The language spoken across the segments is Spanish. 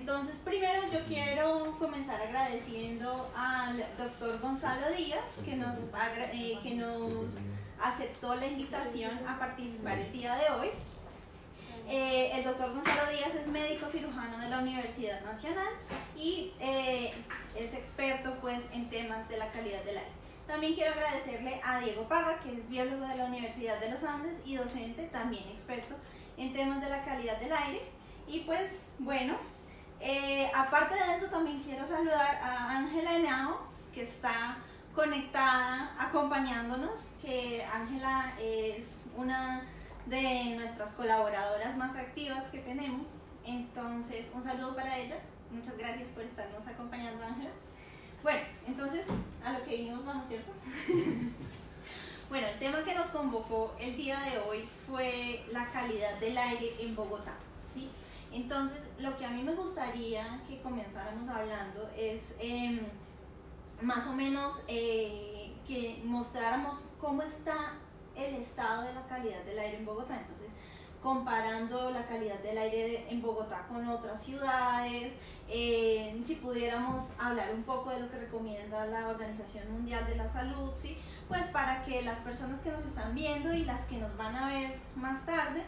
Entonces, primero yo quiero comenzar agradeciendo al doctor Gonzalo Díaz que nos aceptó la invitación a participar el día de hoy. El doctor Gonzalo Díaz es médico cirujano de la Universidad Nacional y es experto pues en temas de la calidad del aire. También quiero agradecerle a Diego Parra, que es biólogo de la Universidad de los Andes y docente, también experto en temas de la calidad del aire. Y pues bueno, aparte de eso también quiero saludar a Ángela Henao, que está conectada, acompañándonos, que Ángela es una de nuestras colaboradoras más activas que tenemos. Entonces, un saludo para ella. Muchas gracias por estarnos acompañando, Ángela. Bueno, entonces, a lo que vinimos vamos, ¿cierto? Bueno, el tema que nos convocó el día de hoy fue la calidad del aire en Bogotá, ¿sí? Entonces, lo que a mí me gustaría que comenzáramos hablando es más o menos que mostráramos cómo está el estado de la calidad del aire en Bogotá. Entonces, comparando la calidad del aire en Bogotá con otras ciudades, si pudiéramos hablar un poco de lo que recomienda la Organización Mundial de la Salud, ¿sí? Pues para que las personas que nos están viendo y las que nos van a ver más tarde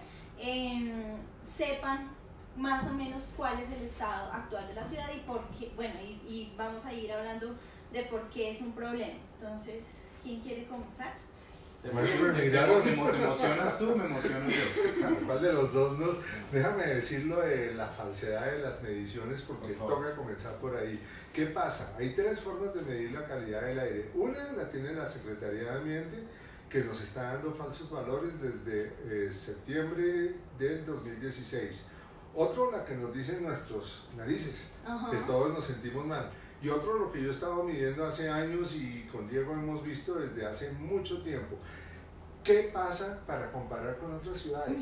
sepan más o menos cuál es el estado actual de la ciudad y por qué, bueno, y vamos a ir hablando de por qué es un problema. Entonces, ¿quién quiere comenzar? ¿Te emocionas tú o me emociono yo? ¿Cuál de los dos nos? Déjame decirlo de la falsedad de las mediciones porque toca comenzar por ahí. ¿Qué pasa? Hay tres formas de medir la calidad del aire. Una la tiene la Secretaría de Ambiente, que nos está dando falsos valores desde septiembre del 2016. Otro, la que nos dicen nuestros narices, que todos nos sentimos mal. Y otro, lo que yo estaba midiendo hace años y con Diego hemos visto desde hace mucho tiempo. ¿Qué pasa para comparar con otras ciudades?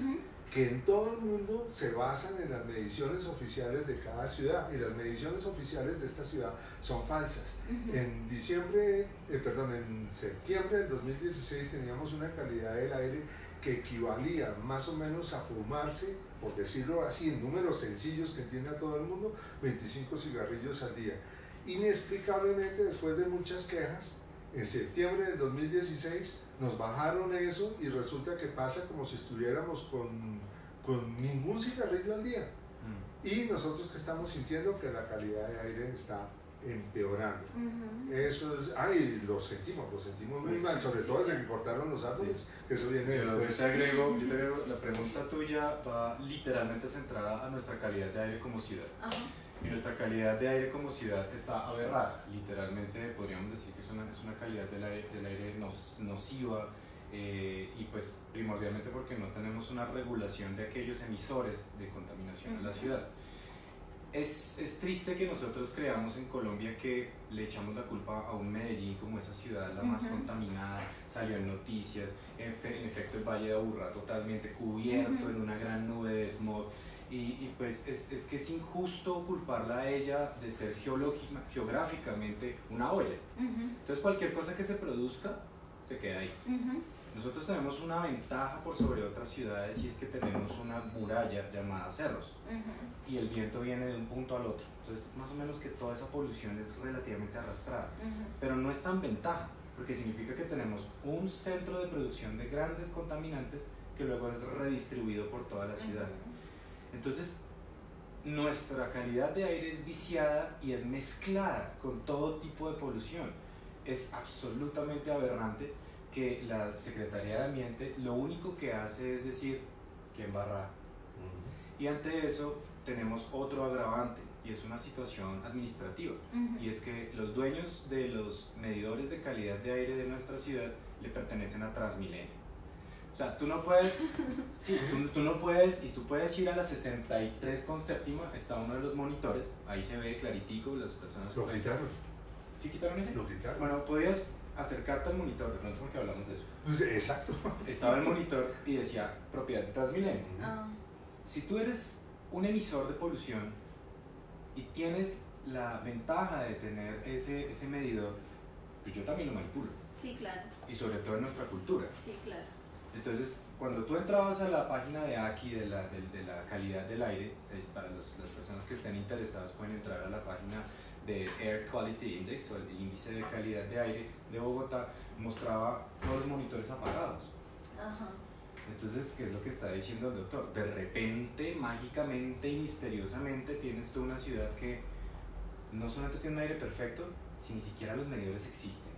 Que en todo el mundo se basan en las mediciones oficiales de cada ciudad y las mediciones oficiales de esta ciudad son falsas. En septiembre del 2016 teníamos una calidad del aire que equivalía más o menos a fumarse, por decirlo así, en números sencillos que entienda todo el mundo, 25 cigarrillos al día. Inexplicablemente, después de muchas quejas, en septiembre del 2016 nos bajaron eso y resulta que pasa como si estuviéramos con ningún cigarrillo al día. Y nosotros que estamos sintiendo que la calidad de aire está empeorando. Eso es, y lo sentimos muy mal, sobre todo desde que cortaron los árboles, que eso viene después. Yo te agrego, la pregunta tuya va literalmente centrada a nuestra calidad de aire como ciudad. Y nuestra calidad de aire como ciudad está aberrada, literalmente podríamos decir que es una calidad del aire nociva, y pues primordialmente porque no tenemos una regulación de aquellos emisores de contaminación en la ciudad. Es triste que nosotros creamos en Colombia que le echamos la culpa a un Medellín como esa ciudad la más contaminada, salió en noticias, en efecto el Valle de Aburrá totalmente cubierto en una gran nube de smog. Y pues es que es injusto culparla a ella de ser geográficamente una olla. Entonces cualquier cosa que se produzca se queda ahí. Nosotros tenemos una ventaja por sobre otras ciudades y es que tenemos una muralla llamada cerros y el viento viene de un punto al otro. Entonces más o menos que toda esa polución es relativamente arrastrada, pero no es tan ventaja porque significa que tenemos un centro de producción de grandes contaminantes que luego es redistribuido por toda la ciudad. Entonces, nuestra calidad de aire es viciada y es mezclada con todo tipo de polución. Es absolutamente aberrante que la Secretaría de Ambiente lo único que hace es decir que embarrar. Y ante eso tenemos otro agravante y es una situación administrativa. Y es que los dueños de los medidores de calidad de aire de nuestra ciudad le pertenecen a Transmilenio. O sea, tú no puedes, tú no puedes, y tú puedes ir a la 63 con séptima, está uno de los monitores, ahí se ve claritico las personas. ¿Lo quitaron? ¿Sí quitaron ese? Lo quitaron. Bueno, podías acercarte al monitor, de pronto porque hablamos de eso. Pues, exacto. Estaba el monitor y decía propiedad de Transmilenio. Si tú eres un emisor de polución y tienes la ventaja de tener ese medidor, pues yo también lo manipulo. Sí, claro. Y sobre todo en nuestra cultura. Sí, claro. Entonces, cuando tú entrabas a la página de ACI de la calidad del aire, o sea, para las personas que estén interesadas pueden entrar a la página de Air Quality Index o el índice de calidad de aire de Bogotá, mostraba todos los monitores apagados. Ajá. Entonces, ¿qué es lo que está diciendo el doctor? De repente, mágicamente y misteriosamente tienes tú una ciudad que no solamente tiene un aire perfecto, sino ni siquiera los medidores existen.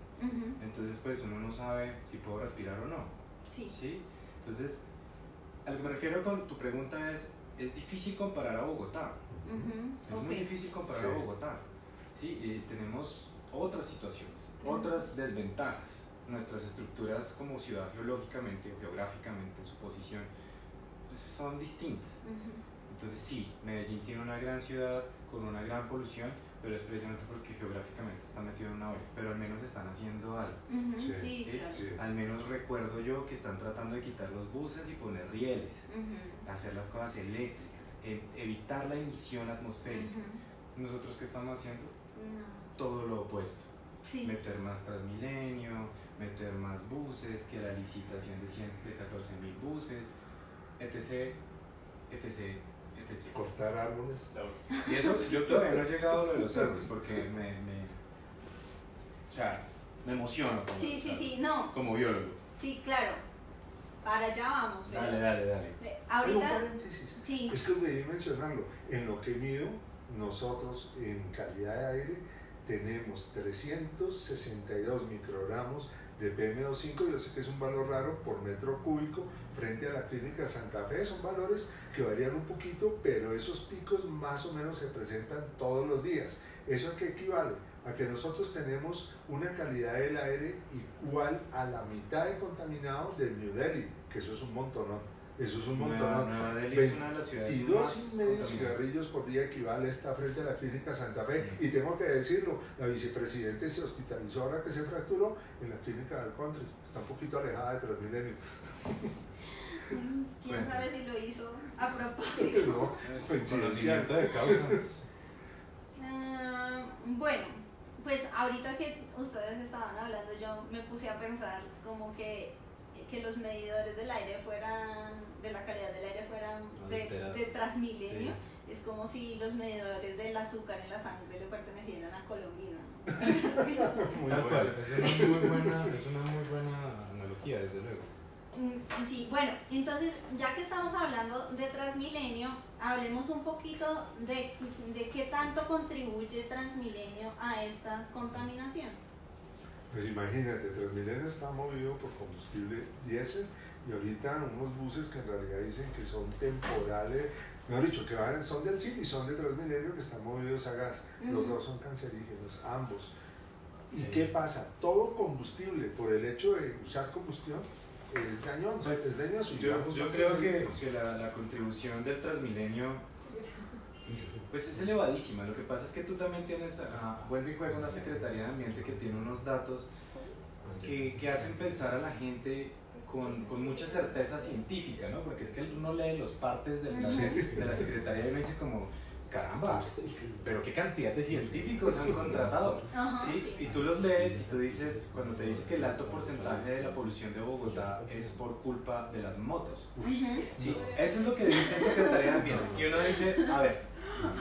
Entonces, pues uno no sabe si puedo respirar o no. Sí. ¿Sí? Entonces, a lo que me refiero con tu pregunta es difícil comparar a Bogotá. Es muy difícil comparar a Bogotá. ¿Sí? Y tenemos otras situaciones, otras desventajas. Nuestras estructuras como ciudad geológicamente o geográficamente, su posición, pues, son distintas. Entonces sí, Medellín tiene una gran ciudad con una gran polución, pero es precisamente porque geográficamente está metido en una olla, pero al menos están haciendo algo. Sí, claro. Sí. Al menos recuerdo yo que están tratando de quitar los buses y poner rieles, hacer las cosas eléctricas, evitar la emisión atmosférica. ¿Nosotros qué estamos haciendo? No. Todo lo opuesto. Sí. Meter más Transmilenio, meter más buses, que la licitación de 14.000 buses, etc, etc, etc. Cortar árboles. Y eso, yo todavía no he llegado a lo de los árboles, porque o sea, me emociono no. como biólogo. Sí, claro. Para allá vamos. Pero Dale. Ahorita, un paréntesis. sí. Es que debí mencionarlo. En lo que mido, nosotros en calidad de aire tenemos 362 microgramos de PM2.5, yo sé que es un valor raro por metro cúbico frente a la clínica Santa Fe, son valores que varían un poquito, pero esos picos más o menos se presentan todos los días. ¿Eso a qué equivale? A que nosotros tenemos una calidad del aire igual a la mitad de contaminado del New Delhi, que eso es un montón. Eso es un montón. Nueva Delhi es una de las ciudades más 22,5 cigarrillos por día equivale esta frente a la clínica Santa Fe. Y tengo que decirlo, la vicepresidente se hospitalizó ahora que se fracturó en la clínica del Country. Está un poquito alejada de Transmilenio. ¿Quién sabe si lo hizo a propósito? No, conocimiento de causas. Bueno, pues ahorita que ustedes estaban hablando, yo me puse a pensar como que los medidores del aire fueran, de la calidad del aire fueran de Transmilenio. Sí. Es como si los medidores del azúcar en la sangre le pertenecieran a Colombia. Tal cual, es una muy buena analogía, desde luego. Sí, bueno, entonces ya que estamos hablando de Transmilenio, hablemos un poquito de qué tanto contribuye Transmilenio a esta contaminación. Pues imagínate, Transmilenio está movido por combustible diésel y ahorita unos buses que en realidad dicen que son temporales, mejor dicho, que son del CIL y son de Transmilenio, que están movidos a gas. Los dos son cancerígenos, ambos. ¿Y qué pasa? Todo combustible, por el hecho de usar combustión, es dañoso. Pues, es dañoso. Yo creo que la contribución del Transmilenio pues es elevadísima. Lo que pasa es que tú también tienes, vuelve y juega una Secretaría de Ambiente que tiene unos datos que hacen pensar a la gente con mucha certeza científica, ¿no? Porque es que uno lee los partes de la Secretaría y uno dice como, caramba, pero qué cantidad de científicos han contratado. ¿Sí? Y tú los lees y tú dices, cuando te dice que el alto porcentaje de la polución de Bogotá es por culpa de las motos. ¿Sí? Eso es lo que dice la Secretaría de Ambiente. Y uno dice, a ver,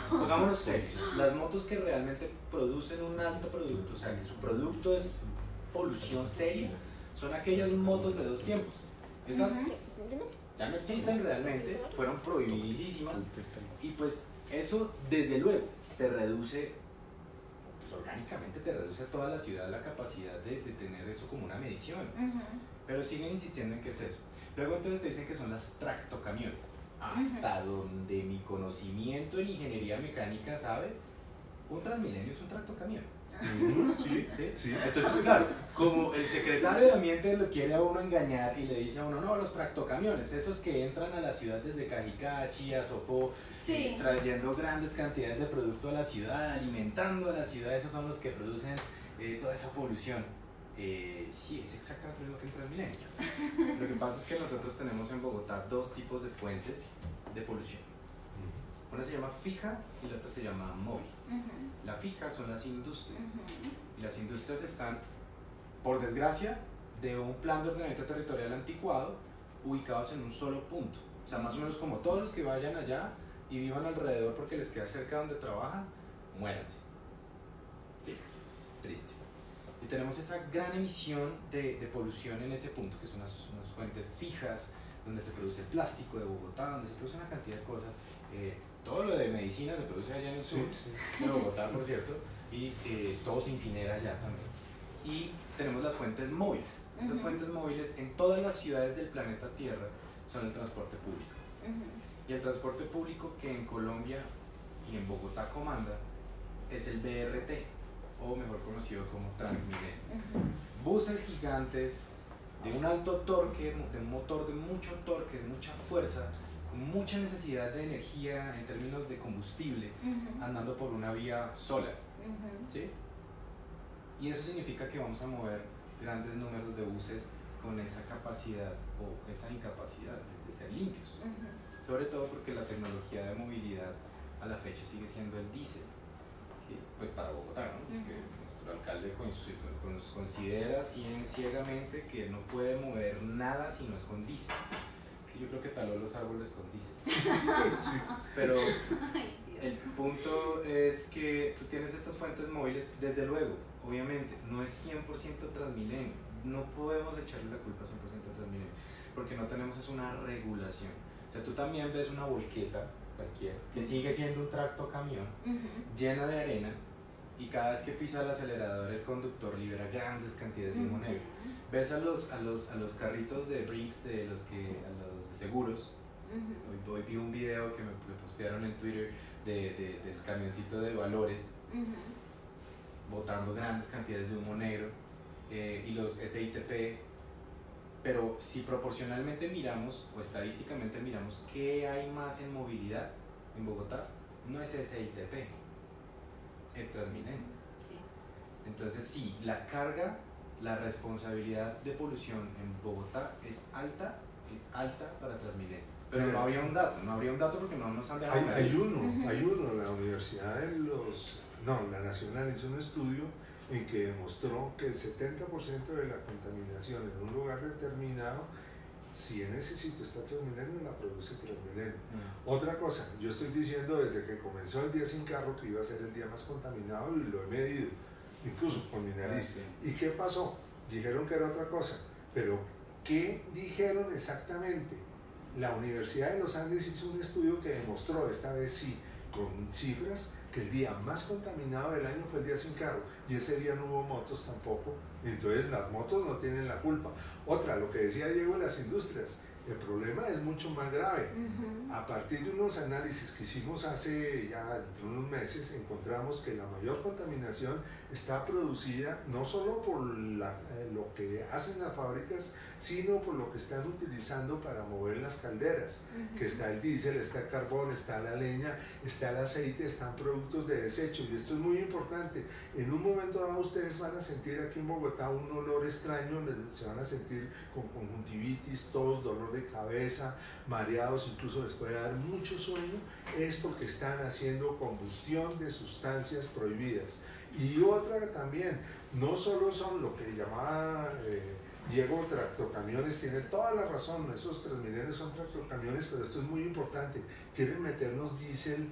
pongámonos serios, las motos que realmente producen un alto producto, o sea que su producto es polución seria, son aquellas motos de dos tiempos. Esas ya no existen realmente, fueron prohibidísimas y pues eso desde luego te reduce, pues orgánicamente te reduce a toda la ciudad la capacidad de tener eso como una medición, pero siguen insistiendo en que es eso. Luego entonces te dicen que son las tractocamiones. Hasta donde mi conocimiento en ingeniería mecánica sabe, un Transmilenio es un tractocamión. ¿Sí? Entonces, claro, como el secretario de Ambiente lo quiere a uno engañar y le dice a uno, no, los tractocamiones, esos que entran a la ciudad desde Cajicá, Chía, Sopó, trayendo grandes cantidades de producto a la ciudad, alimentando a la ciudad, esos son los que producen toda esa polución. Sí, es exactamente lo que es Transmilenio. Lo que pasa es que nosotros tenemos en Bogotá dos tipos de fuentes de polución. Una se llama fija y la otra se llama móvil. La fija son las industrias. Y las industrias están, por desgracia, de un plan de ordenamiento territorial anticuado ubicados en un solo punto. O sea, más o menos como todos los que vayan allá y vivan alrededor porque les queda cerca donde trabajan, muéranse. Sí, triste. Y tenemos esa gran emisión de polución en ese punto, que son unas fuentes fijas, donde se produce el plástico de Bogotá, donde se produce una cantidad de cosas. Todo lo de medicina se produce allá en el sur de Bogotá, por cierto, y todo se incinera allá también. Y tenemos las fuentes móviles. Esas fuentes móviles en todas las ciudades del planeta Tierra son el transporte público. Y el transporte público que en Colombia y en Bogotá comanda es el BRT, o mejor conocido como Transmilenio. Buses gigantes de un alto torque, de un motor de mucho torque, de mucha fuerza, con mucha necesidad de energía en términos de combustible, andando por una vía sola. ¿Sí? Y eso significa que vamos a mover grandes números de buses con esa capacidad o esa incapacidad de ser limpios. Sobre todo porque la tecnología de movilidad a la fecha sigue siendo el diésel. ¿Sí? Pues para Bogotá, ¿no? Porque nuestro alcalde considera ciegamente que no puede mover nada si no es con diésel. Yo creo que taló los árboles con diésel. Sí. Pero el punto es que tú tienes estas fuentes móviles, desde luego, obviamente, no es 100% Transmilenio. No podemos echarle la culpa 100% a Transmilenio, porque no tenemos es una regulación. O sea, tú también ves una volqueta cualquiera, que sigue siendo un tracto camión, llena de arena, y cada vez que pisa el acelerador el conductor libera grandes cantidades de humo negro. Ves a los carritos de Brinks, a los de seguros. Hoy vi un video que me postearon en Twitter del camioncito de valores, botando grandes cantidades de humo negro, y los SITP. Pero si proporcionalmente miramos o estadísticamente miramos qué hay más en movilidad en Bogotá, no es SITP, es Transmilenio. Sí. Entonces sí, la carga, la responsabilidad de polución en Bogotá es alta para Transmilenio. Pero no habría un dato porque no nos han dejado. Hay uno, la Universidad la Nacional hizo un estudio en que demostró que el 70% de la contaminación en un lugar determinado, si en ese sitio está Transmilenio, la produce Transmilenio. Otra cosa, yo estoy diciendo desde que comenzó el día sin carro que iba a ser el día más contaminado y lo he medido, incluso con mi nariz. ¿Y qué pasó? Dijeron que era otra cosa, pero ¿qué dijeron exactamente? La Universidad de los Andes hizo un estudio que demostró, esta vez sí, con cifras, que el día más contaminado del año fue el día sin carro, y ese día no hubo motos tampoco, entonces las motos no tienen la culpa. Otra, lo que decía Diego de las industrias, el problema es mucho más grave. A partir de unos análisis que hicimos hace ya entre unos meses, encontramos que la mayor contaminación está producida no solo por lo que hacen las fábricas, sino por lo que están utilizando para mover las calderas, que está el diésel, está el carbón, está la leña, está el aceite, están productos de desecho, y esto es muy importante. En un momento dado ustedes van a sentir aquí en Bogotá un olor extraño, se van a sentir con conjuntivitis, tos, dolor de cabeza, mareados, incluso les puede dar mucho sueño, es porque están haciendo combustión de sustancias prohibidas. Y otra también, no solo son lo que llamaba Diego tractocamiones, tiene toda la razón, esos Transmilenios son tractocamiones, pero esto es muy importante, quieren meternos diésel,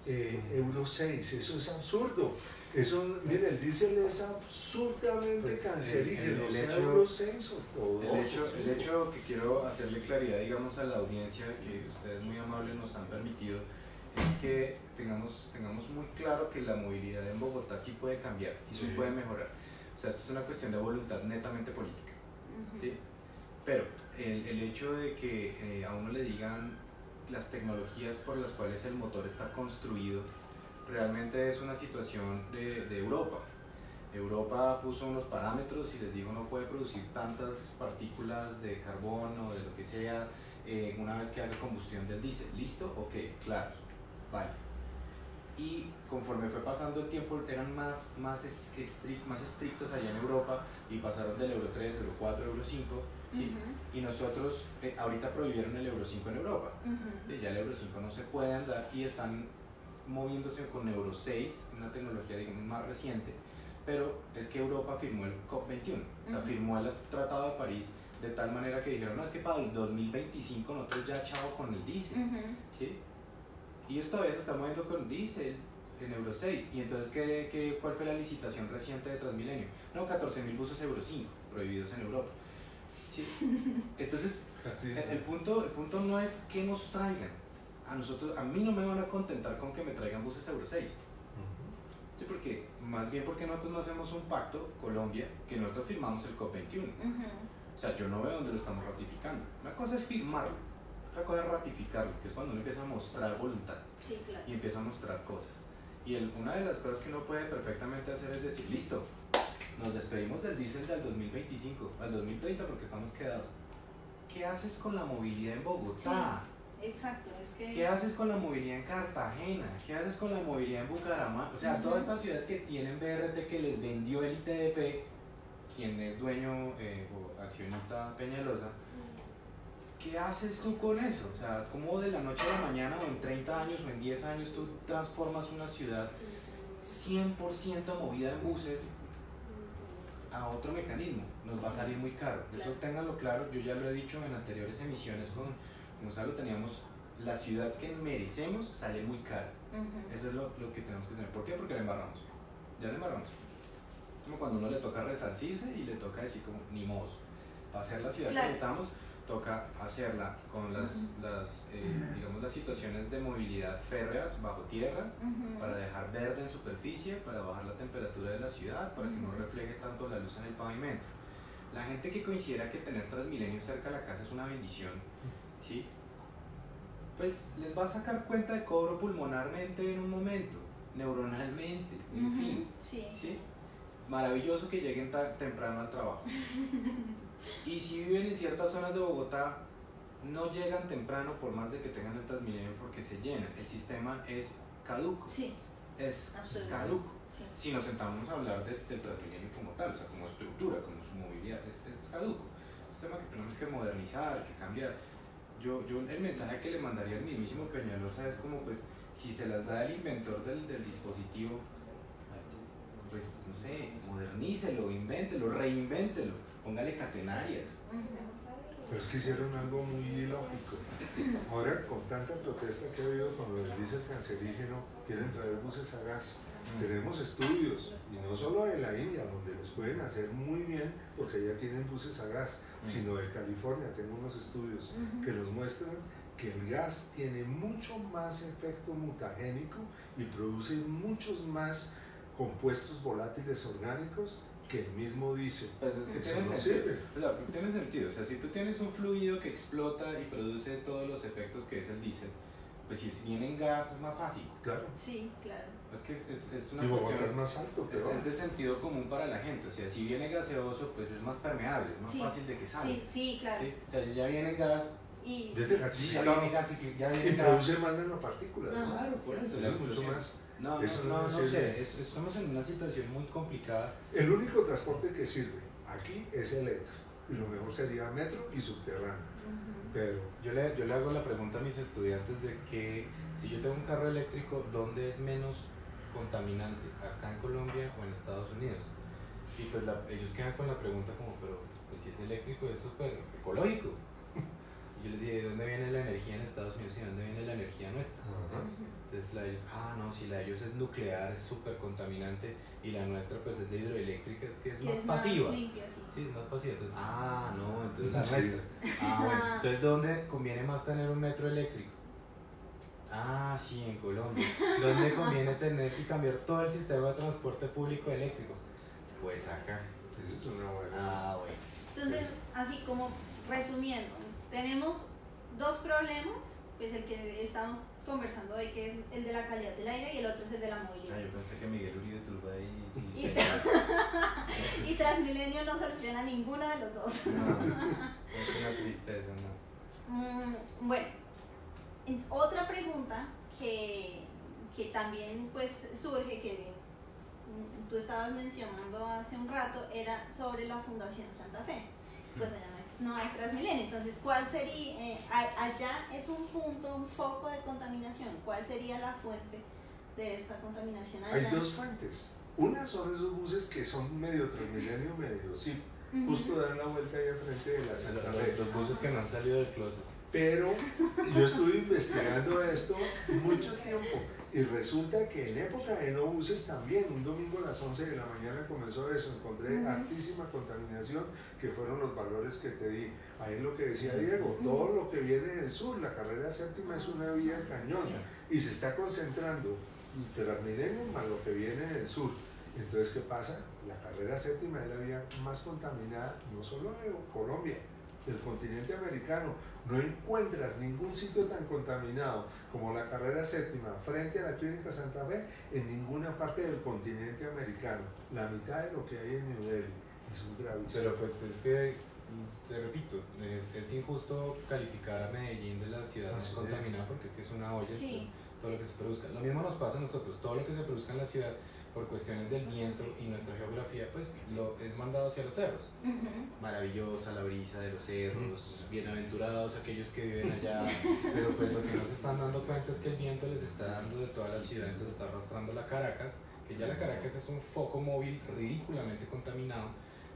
Euro 6, eso es absurdo. Eso, mire, el diésel es absurdamente cancerígeno, Euro 6 o 2. El hecho que quiero hacerle claridad, digamos, a la audiencia, que ustedes muy amables nos han permitido, es que tengamos muy claro que la movilidad en Bogotá sí puede cambiar, sí se puede mejorar. O sea, esto es una cuestión de voluntad netamente política, ¿sí? Pero el hecho de que a uno le digan las tecnologías por las cuales el motor está construido, realmente es una situación de Europa. Europa puso unos parámetros y les dijo no puede producir tantas partículas de carbono o de lo que sea una vez que haga combustión del diésel. ¿Listo? Ok, claro, vale. Y conforme fue pasando el tiempo eran más estrictos allá en Europa y pasaron del Euro 3, Euro 4, Euro 5, ¿sí? Y nosotros ahorita prohibieron el Euro 5 en Europa. ¿Sí? Ya el Euro 5 no se puede andar y están moviéndose con Euro 6, una tecnología digamos más reciente, pero es que Europa firmó el COP21, o sea, firmó el Tratado de París de tal manera que dijeron, no, es que para el 2025 nosotros ya chavo con el diésel, ¿sí? Y ellos todavía se están moviendo con diésel en Euro 6. Y entonces, ¿cuál fue la licitación reciente de Transmilenio? No, 14.000 buses Euro 5 prohibidos en Europa. ¿Sí? Entonces, el punto no es que nos traigan. A mí no me van a contentar con que me traigan buses Euro 6. Sí, porque, más bien porque nosotros no hacemos un pacto, Colombia, que nosotros firmamos el COP21. O sea, yo no veo dónde lo estamos ratificando. Una cosa es firmarlo, otra cosa es ratificarlo, que es cuando uno empieza a mostrar voluntad. Sí, claro. Y empieza a mostrar cosas. Y una de las cosas que uno puede perfectamente hacer es decir, listo, nos despedimos del diésel del 2025 al 2030 porque estamos quedados. ¿Qué haces con la movilidad en Bogotá? Sí, exacto, es que... ¿Qué haces con la movilidad en Cartagena? ¿Qué haces con la movilidad en Bucaramanga? O sea, todas estas ciudades que tienen BRT que les vendió el ITDP, quien es dueño o accionista Peñalosa, ¿qué haces tú con eso? O sea, ¿cómo de la noche a la mañana o en 30 años o en 10 años tú transformas una ciudad 100% movida en buses a otro mecanismo? Nos va a salir muy caro. Eso ténganlo claro, yo ya lo he dicho en anteriores emisiones con Gonzalo, teníamos la ciudad que merecemos sale muy cara. Eso es lo que tenemos que tener. ¿Por qué? Porque la embarramos. Ya la embarramos. Como cuando uno le toca resarcirse y le toca decir como, ni modo. Para hacer la ciudad que necesitamos, toca hacerla con digamos, las situaciones de movilidad férreas bajo tierra, para dejar verde en superficie, para bajar la temperatura de la ciudad, para que no refleje tanto la luz en el pavimento. La gente que considera que tener Transmilenio cerca de la casa es una bendición, ¿sí? Pues les va a sacar cuenta de cobro pulmonarmente en un momento, neuronalmente, en fin, ¿sí? Maravilloso que lleguen temprano al trabajo. Y si viven en ciertas zonas de Bogotá, no llegan temprano por más de que tengan el Transmilenio porque se llenan. El sistema es caduco. Sí, es caduco. Sí. Si nos sentamos a hablar del Transmilenio como tal, o sea, como estructura, como su movilidad, es caduco. Es un sistema que tenemos que modernizar, que cambiar. Yo el mensaje que le mandaría al mismísimo Peñalosa es como, pues, si se las da el inventor del dispositivo, pues, no sé, modernícelo, invéntelo, reinvéntelo, póngale catenarias. Pero es que hicieron algo muy ilógico. Ahora, con tanta protesta que ha habido con lo del diésel cancerígeno, quieren traer buses a gas. Tenemos estudios, y no solo de la India, donde los pueden hacer muy bien, porque allá tienen buses a gas, sino de California. Tengo unos estudios que nos muestran que el gas tiene mucho más efecto mutagénico y produce muchos más compuestos volátiles orgánicos que el mismo diésel. Pues es que tiene sentido. O sea, tiene sentido. O sea, si tú tienes un fluido que explota y produce todos los efectos que es el diésel, pues si viene en gas es más fácil. Claro. Sí, claro. Es que es una y cuestión. Bogotá es más alto, pero... es de sentido común para la gente. O sea, si viene gaseoso, pues es más permeable, es más fácil de que salga. Sí, claro. ¿Sí? O sea, si ya viene en gas, y ya viene produce más nanopartículas. Claro, por eso. Eso es mucho más. No sé, estamos en una situación muy complicada. El único transporte que sirve aquí es eléctrico, y lo mejor sería metro y subterráneo. Pero yo le hago la pregunta a mis estudiantes de que si yo tengo un carro eléctrico, ¿dónde es menos contaminante? ¿Acá en Colombia o en Estados Unidos? Y pues ellos quedan con la pregunta como, pero pues si es eléctrico es súper ecológico. Y yo les dije, ¿de dónde viene la energía en Estados Unidos y de dónde viene la energía nuestra? Entonces la de ellos, no, si la de ellos es nuclear, es súper contaminante, y la nuestra pues es de hidroeléctrica, es que es más pasiva. Más limpia, sí, es más pasiva. Entonces, no, entonces la nuestra. Bueno, entonces ¿dónde conviene más tener un metro eléctrico? Sí, en Colombia. ¿Dónde conviene tener que cambiar todo el sistema de transporte público eléctrico? Pues acá. Eso es una buena. Bueno. Entonces, así como resumiendo, tenemos dos problemas, pues el que estamos conversando hoy, que es el de la calidad del aire, y el otro es el de la movilidad. Yo pensé que Miguel Uribe Turba y Transmilenio no soluciona ninguno de los dos. No, es una tristeza, ¿no? Bueno, otra pregunta que también pues surge, que tú estabas mencionando hace un rato, era sobre la Fundación Santa Fe. Pues allá no hay Transmilenio, entonces ¿cuál sería, allá es un punto, un foco de contaminación, ¿cuál sería la fuente de esta contaminación allá? Hay dos fuentes. Una son esos buses que son medio Transmilenio, medio SIP, justo dan la vuelta ahí al frente de la Santa Fe. Los buses que no han salido del closet. Pero yo estuve investigando esto mucho tiempo y resulta que en época de no buses también, un domingo a las 11 de la mañana comenzó eso, encontré altísima contaminación, que fueron los valores que te di. Ahí es lo que decía Diego, todo lo que viene del sur, la carrera séptima es una vía cañón y se está concentrando Transmilenio más lo que viene del sur. Entonces, ¿qué pasa? La carrera séptima es la vía más contaminada, no solo de Colombia, del continente americano. No encuentras ningún sitio tan contaminado como la carrera séptima frente a la Clínica Santa Fe en ninguna parte del continente americano. La mitad de lo que hay en New Delhi. Es un gravísimo. Pero pues es que, te repito, es injusto calificar a Medellín de la ciudad más contaminada porque es que es una olla, pues, todo lo que se produzca. Lo mismo nos pasa a nosotros, todo lo que se produzca en la ciudad por cuestiones del viento y nuestra geografía, pues es mandado hacia los cerros. Maravillosa la brisa de los cerros, bienaventurados aquellos que viven allá, pero pues lo que no se están dando cuenta es que el viento les está dando de toda la ciudad, entonces está arrastrando la Caracas, que ya la Caracas es un foco móvil ridículamente contaminado,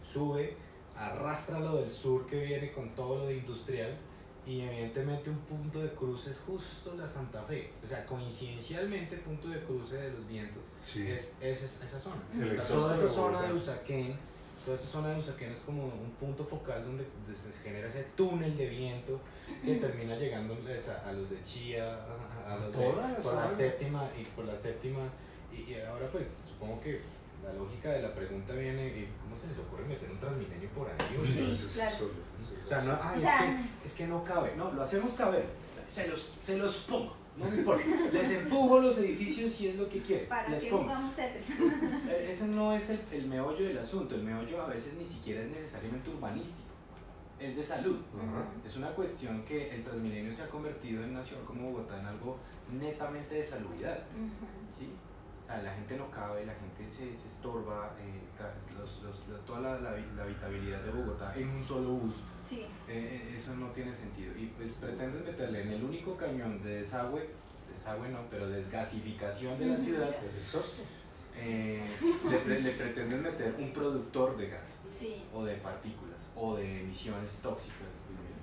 sube, arrastra lo del sur que viene con todo lo de industrial, y evidentemente un punto de cruce es justo la Santa Fe, o sea, coincidencialmente el punto de cruce de los vientos es esa zona. Toda esa zona de Usaquén, es como un punto focal donde se genera ese túnel de viento que termina llegando a los de Chía, a los de, por la séptima, y ahora pues supongo que la lógica de la pregunta viene, ¿cómo se les ocurre meter un Transmilenio por ahí? Sí, claro. O sea, no, es que no cabe, no, lo hacemos caber, se los pongo, no me importa, les empujo los edificios si es lo que quieren, ¿Para les qué pongo. jugamos Tetris? Ese no es el meollo del asunto, el meollo a veces ni siquiera es necesariamente urbanístico, es de salud. Es una cuestión que el Transmilenio se ha convertido en una ciudad como Bogotá en algo netamente de salubridad. ¿Sí? La gente no cabe, la gente se estorba, toda la habitabilidad de Bogotá en un solo bus, eso no tiene sentido. Y pues pretenden meterle en el único cañón de desagüe no, pero desgasificación de la ciudad, le pretenden meter un productor de gas, o de partículas, o de emisiones tóxicas.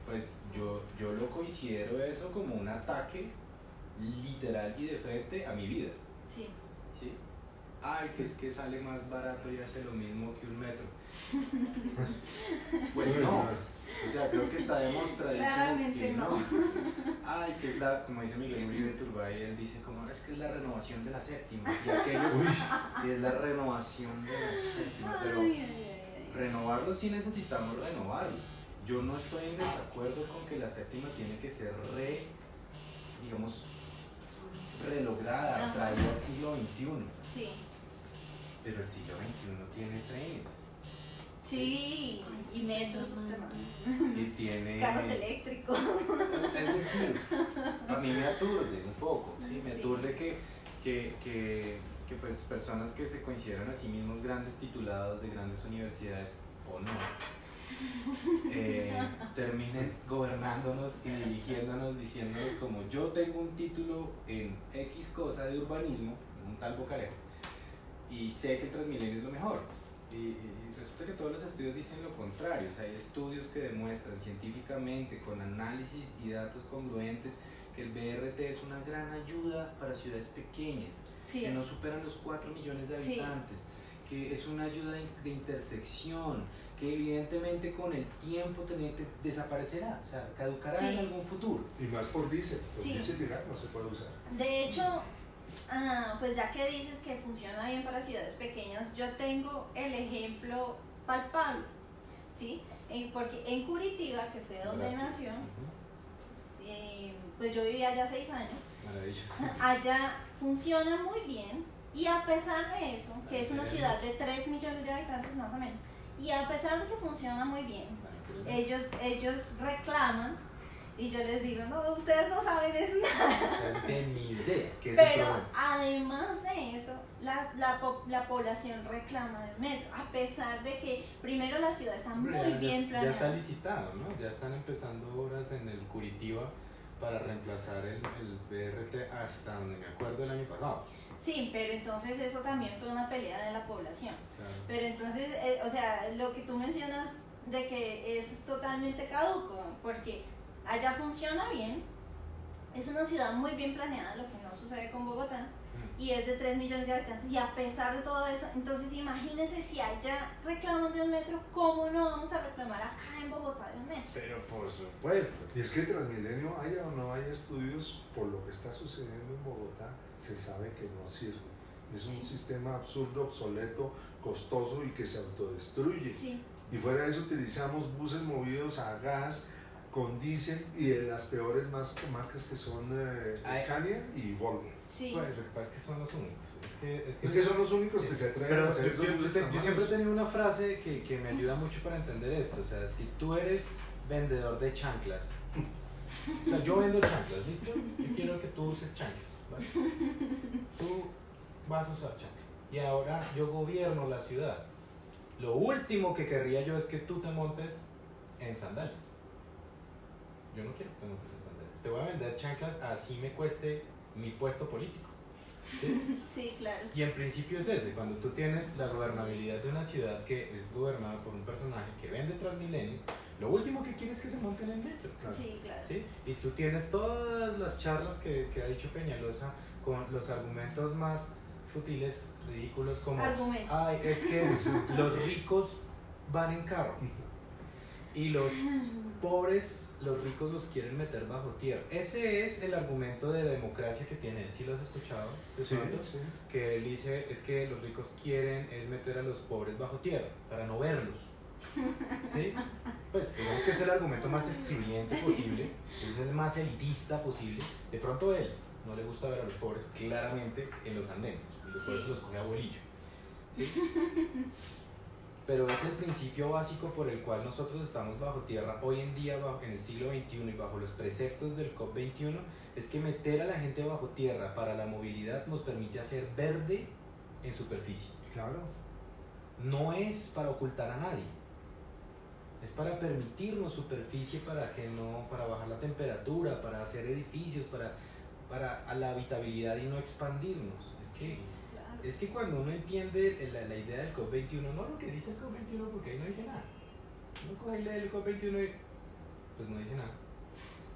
Pues yo lo considero eso como un ataque literal y de frente a mi vida. ¿Sí? Ay, que es que sale más barato y hace lo mismo que un metro. Pues no, o sea, creo que está demostradísimo. Claramente que no. Ay, que es como dice Miguel Uribe Turbay, él dice como, es que es la renovación de la séptima. Y aquellos, y es la renovación de la séptima. Pero renovarlo sí necesitamos renovarlo. Yo no estoy en desacuerdo con que la séptima tiene que ser relograda, traída al siglo XXI. Pero el siglo XXI tiene trenes. Sí, y metros, y tiene carros eléctricos. Es decir, a mí me aturde un poco, ¿sí? Me aturde que pues personas que se consideran a sí mismos grandes titulados de grandes universidades o no, terminen gobernándonos y dirigiéndonos, diciéndonos como yo tengo un título en X cosa de urbanismo, un tal Bocarejo, y sé que el Transmilenio es lo mejor. Y resulta que todos los estudios dicen lo contrario. O sea, hay estudios que demuestran científicamente, con análisis y datos congruentes, que el BRT es una gran ayuda para ciudades pequeñas, que no superan los 4 millones de habitantes, que es una ayuda de intersección, que evidentemente con el tiempo desaparecerá, o sea, caducará en algún futuro. Y más por diésel, diésel no se puede usar. De hecho, pues ya que dices que funciona bien para ciudades pequeñas, yo tengo el ejemplo palpable, ¿sí? Porque en Curitiba, que fue donde nació, pues yo vivía allá 6 años. Maravilloso. Allá funciona muy bien, y a pesar de eso, que es una ciudad de 3 millones de habitantes más o menos, y a pesar de que funciona muy bien, ellos reclaman. Y yo les digo, no, ustedes no saben es nada. No tienen ni idea que es. Pero además de eso, la población reclama del metro, a pesar de que primero la ciudad está muy bien planeada. Ya está licitado, ¿no? Ya están empezando obras en el Curitiba para reemplazar el BRT hasta donde me acuerdo el año pasado. Sí, pero entonces eso también fue una pelea de la población. Claro. Pero entonces, o sea, lo que tú mencionas de que es totalmente caduco, porque allá funciona bien, es una ciudad muy bien planeada, lo que no sucede con Bogotá, y es de 3 millones de habitantes, y a pesar de todo eso, entonces imagínense si allá reclaman de un metro, ¿cómo no vamos a reclamar acá en Bogotá de un metro? Pero por supuesto. Y es que Transmilenio, haya o no haya estudios, por lo que está sucediendo en Bogotá, se sabe que no sirve. Es un sistema absurdo, obsoleto, costoso y que se autodestruye. Sí. Y fuera de eso utilizamos buses movidos a gas, con diésel y de las peores marcas que son Scania y Volvo. Sí. Pues lo que pasa es que son los únicos. Es que son los únicos que se atreven a hacer esos buses. Yo siempre he tenido una frase que me ayuda mucho para entender esto. O sea, si tú eres vendedor de chanclas, o sea, yo vendo chanclas, ¿listo? Yo quiero que tú uses chanclas, ¿vale? Tú vas a usar chanclas. Y ahora yo gobierno la ciudad. Lo último que querría yo es que tú te montes en sandalias. Yo no quiero que te montes en sandalias. Te voy a vender chanclas así me cueste mi puesto político. ¿Sí? Sí, claro. Y en principio es ese, cuando tú tienes la gobernabilidad de una ciudad que es gobernada por un personaje que vende Transmilenios, lo último que quieres es que se monte en el metro. Claro. Sí, claro. ¿Sí? Y tú tienes todas las charlas que ha dicho Peñalosa con los argumentos más futiles, ridículos, como Argumentos. ay, es que los ricos van en carro y los pobres, los ricos los quieren meter bajo tierra. Ese es el argumento de democracia que tiene él. ¿Sí lo has escuchado? Sí, sí. Que él dice es que los ricos quieren es meter a los pobres bajo tierra para no verlos. ¿Sí? Pues digamos que es el argumento más excluyente posible, es el más elitista posible. De pronto él no le gusta ver a los pobres claramente en los andenes, y por eso los coge a bolillo. ¿Sí? Pero es el principio básico por el cual nosotros estamos bajo tierra hoy en día, en el siglo XXI y bajo los preceptos del COP21, es que meter a la gente bajo tierra para la movilidad nos permite hacer verde en superficie. Claro. No es para ocultar a nadie, es para permitirnos superficie para bajar la temperatura, para hacer edificios, para la habitabilidad y no expandirnos. Es que cuando uno entiende la idea del COP21, no lo que dice el COP21, porque ahí no dice nada. Uno coge y lee el COP21 y pues no dice nada.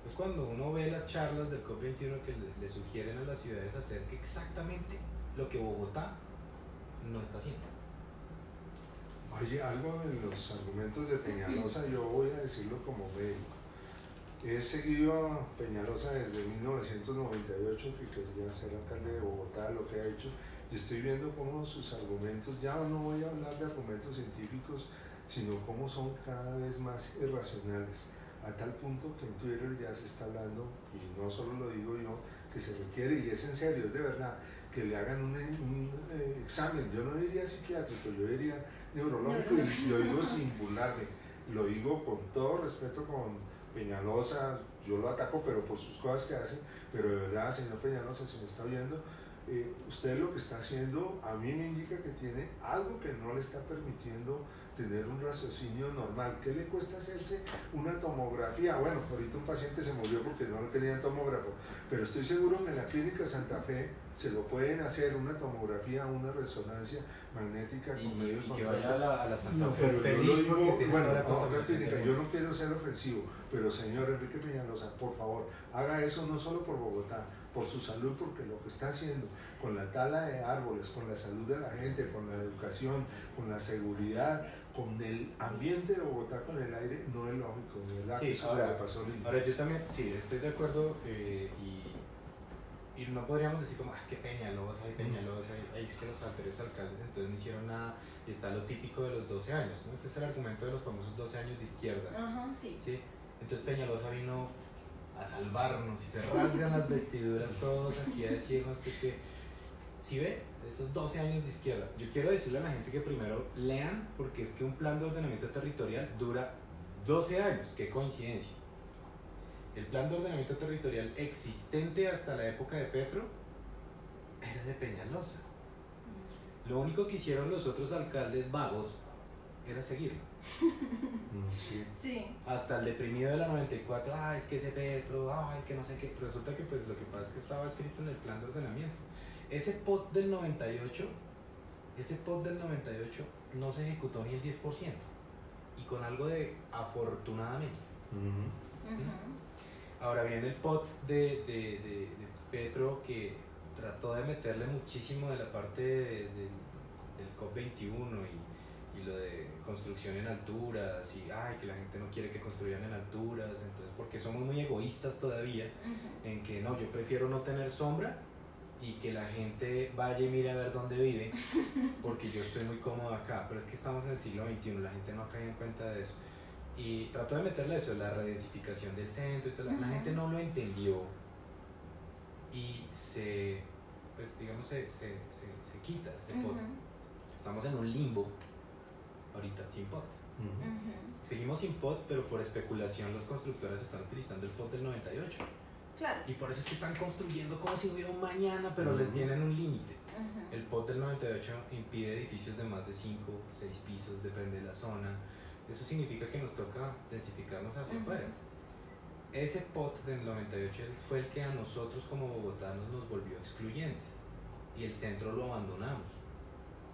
Es cuando uno ve las charlas del COP21 que le sugieren a las ciudades hacer exactamente lo que Bogotá no está haciendo. Oye, algo en los argumentos de Peñalosa, yo voy a decirlo como médico. He seguido a Peñalosa desde 1998, que quería ser alcalde de Bogotá, lo que ha hecho, y estoy viendo cómo sus argumentos, ya no voy a hablar de argumentos científicos, sino cómo son cada vez más irracionales, a tal punto que en Twitter ya se está hablando, y no solo lo digo yo, que se requiere, y es en serio, es de verdad, que le hagan un examen, yo no diría psiquiátrico, yo diría neurológico, y lo digo sin burlarme, lo digo con todo respeto con Peñalosa, yo lo ataco pero por sus cosas que hace, pero de verdad, señor Peñalosa, si me está viendo, usted lo que está haciendo a mí me indica que tiene algo que no le está permitiendo tener un raciocinio normal. ¿Qué le cuesta hacerse una tomografía? Bueno, ahorita un paciente se murió porque no tenía tomógrafo, pero estoy seguro que en la clínica Santa Fe se lo pueden hacer una tomografía, una resonancia magnética con medios y que vaya a la Santa Fe pero feliz yo lo digo, tiene bueno, toda la otra contaminación clínica, del yo mundo. no quiero ser ofensivo, pero señor Enrique Peñalosa, por favor, haga eso no solo por Bogotá, por su salud, porque lo que está haciendo con la tala de árboles, con la salud de la gente, con la educación, con la seguridad, con el ambiente de Bogotá, con el aire, no es lógico, de verdad Sí, que eso ahora, sobrepasó límites. ahora yo también, sí, estoy de acuerdo y no podríamos decir como, es que Peñalosa, es que los anteriores alcaldes entonces no hicieron nada, y está lo típico de los 12 años, ¿no? Este es el argumento de los famosos 12 años de izquierda. Ajá, sí. ¿Sí? Entonces Peñalosa vino a salvarnos y se rasgan las vestiduras todos aquí a decirnos que si ve, esos 12 años de izquierda. Yo quiero decirle a la gente que primero lean, porque es que un plan de ordenamiento territorial dura 12 años, qué coincidencia. El plan de ordenamiento territorial existente hasta la época de Petro era de Peñalosa. Lo único que hicieron los otros alcaldes vagos era seguirlo. Sí. Sí. Hasta el deprimido de la 94, es que ese Petro, que no sé qué. Resulta que pues lo que pasa es que estaba escrito en el plan de ordenamiento. ese POT del 98, no se ejecutó ni el 10%, y con algo de afortunadamente. Ahora viene el POT de Petro, que trató de meterle muchísimo de la parte del COP21 y lo de construcción en alturas, y que la gente no quiere que construyan en alturas, entonces porque somos muy egoístas todavía, en que no, yo prefiero no tener sombra y que la gente vaya y mire a ver dónde vive, porque yo estoy muy cómodo acá. Pero es que estamos en el siglo XXI, la gente no ha caído en cuenta de eso. Y trató de meterle eso, la redensificación del centro y todo. La gente no lo entendió y pues digamos, se quita ese POT. Estamos en un limbo ahorita, sin POT. Seguimos sin POT, pero por especulación los constructores están utilizando el POT del 98. Claro. Y por eso es que están construyendo como si hubiera un mañana, pero les tienen un límite. El POT del 98 impide edificios de más de 5, 6 pisos, depende de la zona. Eso significa que nos toca densificarnos hacia afuera. Ese POT del 98 fue el que a nosotros como bogotanos nos volvió excluyentes, y el centro lo abandonamos.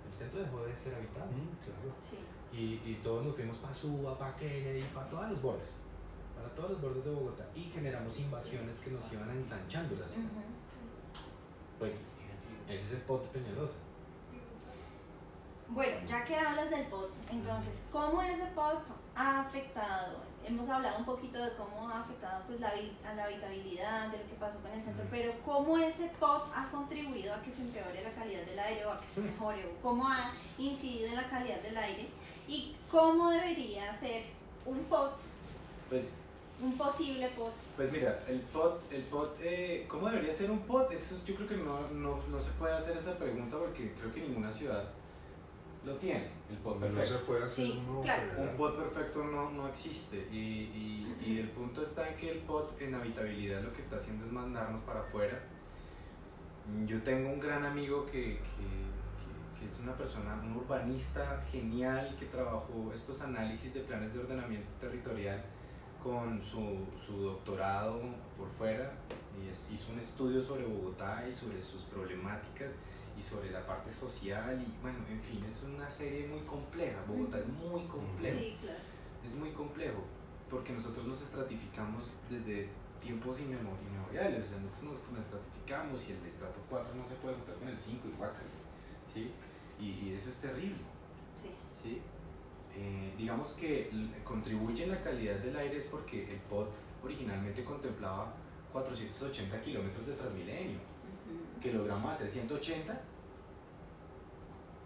El centro dejó de ser habitable. Claro. Sí. Y todos nos fuimos para Suba, para Kennedy, para todos los bordes. Para todos los bordes de Bogotá, y generamos invasiones que nos iban ensanchando la ciudad. Pues ese es el POT de Peñalosa. Bueno, ya que hablas del POT, entonces, ¿cómo ese POT ha afectado? Hemos hablado un poquito de cómo ha afectado pues, a la habitabilidad, de lo que pasó con el centro, pero ¿cómo ese POT ha contribuido a que se empeore la calidad del aire o a que se mejore? O ¿cómo ha incidido en la calidad del aire? ¿Y cómo debería ser un POT? Pues, un posible POT. Pues mira, el POT, ¿cómo debería ser un POT? Eso yo creo que no se puede hacer esa pregunta, porque creo que ninguna ciudad lo tiene, el POT perfecto. No se puede hacer Un POT perfecto no existe, y el punto está en que el POT en habitabilidad lo que está haciendo es mandarnos para afuera. Yo tengo un gran amigo que es una persona, un urbanista genial, que trabajó estos análisis de planes de ordenamiento territorial con su doctorado por fuera, y hizo un estudio sobre Bogotá y sobre sus problemáticas y sobre la parte social, y bueno, en fin, es una serie muy compleja. Bogotá es muy complejo. Sí, claro. Es muy complejo, porque nosotros nos estratificamos desde tiempos inmemoriales. O sea, nosotros nos estratificamos, y el estrato 4 no se puede juntar con el 5 y guácala, ¿sí? Y eso es terrible. Sí. ¿Sí? Digamos que contribuye en la calidad del aire es porque el POT originalmente contemplaba 480 kilómetros de Transmilenio, que logramos hacer 180,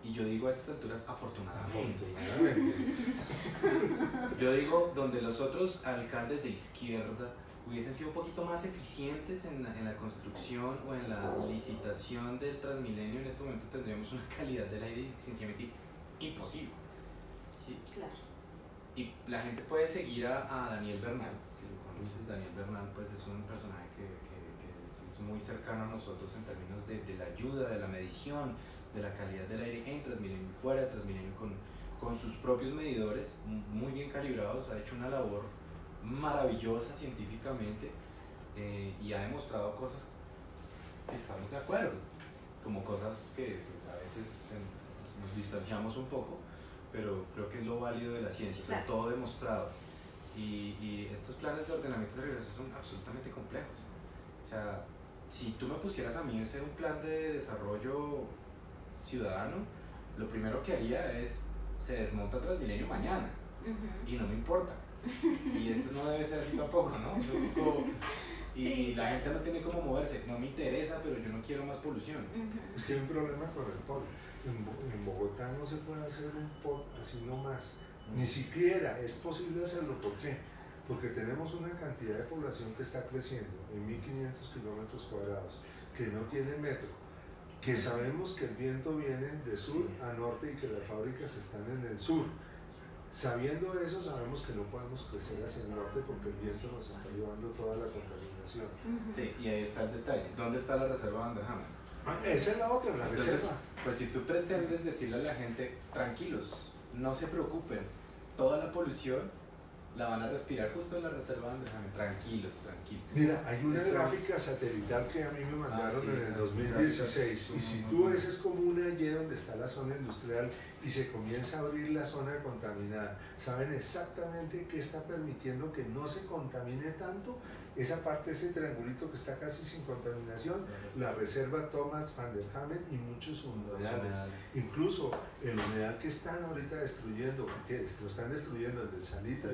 y yo digo a estas alturas afortunadamente. Yo digo, donde los otros alcaldes de izquierda hubiesen sido un poquito más eficientes en la construcción o en la licitación del Transmilenio, en este momento tendríamos una calidad del aire sencillamente imposible. ¿Sí? Claro. Y la gente puede seguir a Daniel Bernal, que lo conoces. Daniel Bernal pues es un personaje que es muy cercano a nosotros en términos de la ayuda, de la medición de la calidad del aire en Transmilenio y fuera de Transmilenio, con sus propios medidores muy bien calibrados. Ha hecho una labor maravillosa científicamente, y ha demostrado cosas que estamos de acuerdo, como cosas que pues, a veces nos distanciamos un poco, pero creo que es lo válido de la ciencia. Claro. Pero todo demostrado, y estos planes de ordenamiento territorial son absolutamente complejos. O sea, si tú me pusieras a mí a hacer un plan de desarrollo ciudadano, lo primero que haría es, se desmonta Transmilenio mañana, y no me importa, y eso no debe ser así tampoco, ¿no? Y sí, la gente no tiene cómo moverse, no me interesa, pero yo no quiero más polución. Es que hay un problema con el POT. En Bogotá no se puede hacer un POT así nomás, ni siquiera es posible hacerlo. ¿Por qué? Porque tenemos una cantidad de población que está creciendo en 1.500 kilómetros cuadrados, que no tiene metro, que sabemos que el viento viene de sur a norte y que las fábricas están en el sur. Sabiendo eso, sabemos que no podemos crecer hacia el norte porque el viento nos está llevando toda la contaminación. Sí, y ahí está el detalle. ¿Dónde está la reserva de Anderham? Esa es la otra, la reserva. Pues si tú pretendes decirle a la gente, tranquilos, no se preocupen, toda la polución la van a respirar justo en la reserva de Andrés Jaime, tranquilos. Mira, hay una gráfica satelital que a mí me mandaron en el 2016 y si tú ves es como una Y donde está la zona industrial y se comienza a abrir la zona contaminada. Saben exactamente qué está permitiendo que no se contamine tanto esa parte, ese triangulito que está casi sin contaminación, la reserva Thomas van der Hamen y muchos humedales. Incluso el humedal que están ahorita destruyendo, porque lo están destruyendo desde el Salitre,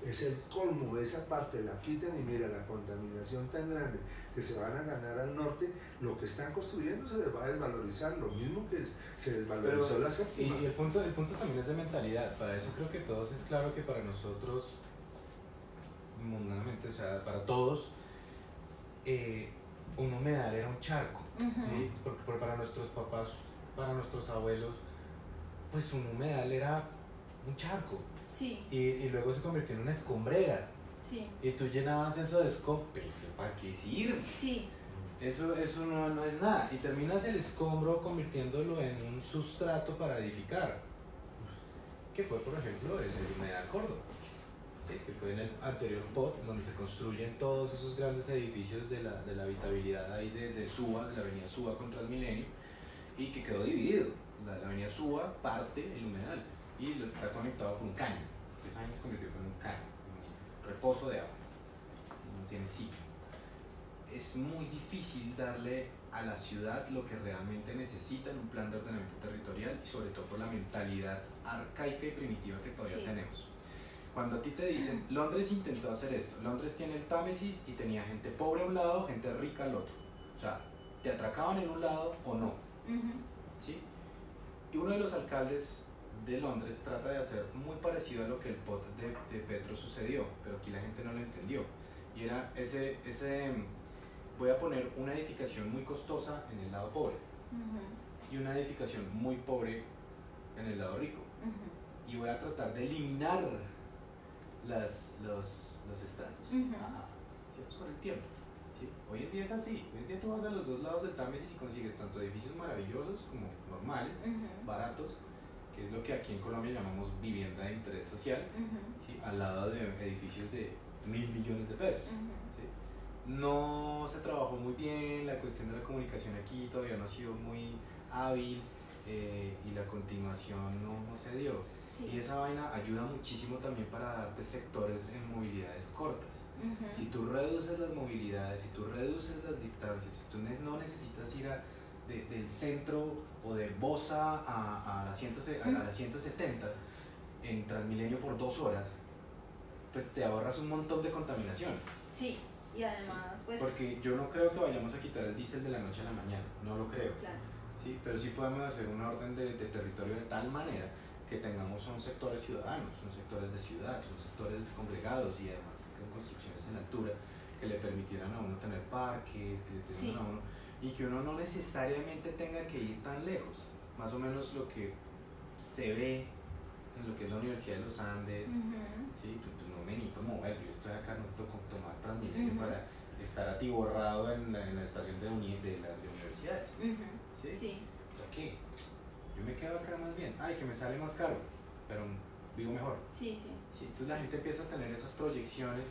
es el colmo de esa parte, la quitan y mira la contaminación tan grande que se van a ganar al norte, lo que están construyendo se les va a desvalorizar, lo mismo que se desvalorizó la séptima. Y el punto también es de mentalidad, para eso creo que todos es claro que para nosotros mundanamente, o sea, para todos, un humedal era un charco, ¿sí? Porque para nuestros papás, para nuestros abuelos, pues un humedal era un charco. Sí. Y luego se convirtió en una escombrera. Sí. Y tú llenabas eso de escombros, ¿para qué sirve? Sí. Eso no es nada. Y terminas el escombro convirtiéndolo en un sustrato para edificar. Que fue, por ejemplo, el humedal Córdoba. ¿Sí? Que fue en el anterior POT, donde se construyen todos esos grandes edificios de la habitabilidad ahí de Suba, de la avenida Suba con Transmilenio, y que quedó dividido. La avenida Suba parte el humedal y está conectado por un caño. Esa año se convirtió en un caño, un reposo de agua. No tiene ciclo. Es muy difícil darle a la ciudad lo que realmente necesita en un plan de ordenamiento territorial y sobre todo por la mentalidad arcaica y primitiva que todavía tenemos. Cuando a ti te dicen, Londres intentó hacer esto, Londres tiene el Támesis y tenía gente pobre a un lado, gente rica al otro. O sea, te atracaban en un lado o no. ¿Sí? Y uno de los alcaldes de Londres trata de hacer muy parecido a lo que el POT de Petro sucedió, pero aquí la gente no lo entendió. Y era voy a poner una edificación muy costosa en el lado pobre y una edificación muy pobre en el lado rico. Y voy a tratar de eliminar los estratos. Vamos con el tiempo. ¿Sí? Hoy en día es así. Hoy en día tú vas a los dos lados del Támesis y consigues tanto edificios maravillosos como normales, baratos, que es lo que aquí en Colombia llamamos vivienda de interés social, ¿sí? Al lado de edificios de 1.000 millones de pesos. ¿Sí? No se trabajó muy bien, la cuestión de la comunicación aquí todavía no ha sido muy hábil y la continuación no se dio. Sí. Y esa vaina ayuda muchísimo también para darte sectores en movilidades cortas. Si tú reduces las movilidades, si tú reduces las distancias, si tú no necesitas ir del centro o de Bosa a la 170 en Transmilenio por 2 horas, pues te ahorras un montón de contaminación. Sí, y además pues... Porque yo no creo que vayamos a quitar el diésel de la noche a la mañana, no lo creo. Claro. ¿Sí? Pero sí podemos hacer una orden de territorio de tal manera que tengamos son sectores ciudadanos, son sectores de ciudad, son sectores congregados y además con construcciones en altura que le permitieran a uno tener parques, que le tengan a uno, y que uno no necesariamente tenga que ir tan lejos. Más o menos lo que se ve en lo que es la Universidad de los Andes, ¿sí? Pues no me necesito mover, yo estoy acá, no tengo que tomar Transmilenio para estar atiborrado en la estación de universidades. ¿Sí? Sí. ¿Por qué? Yo me quedo acá más bien, ay, que me sale más caro, pero vivo mejor. Sí. Entonces la gente empieza a tener esas proyecciones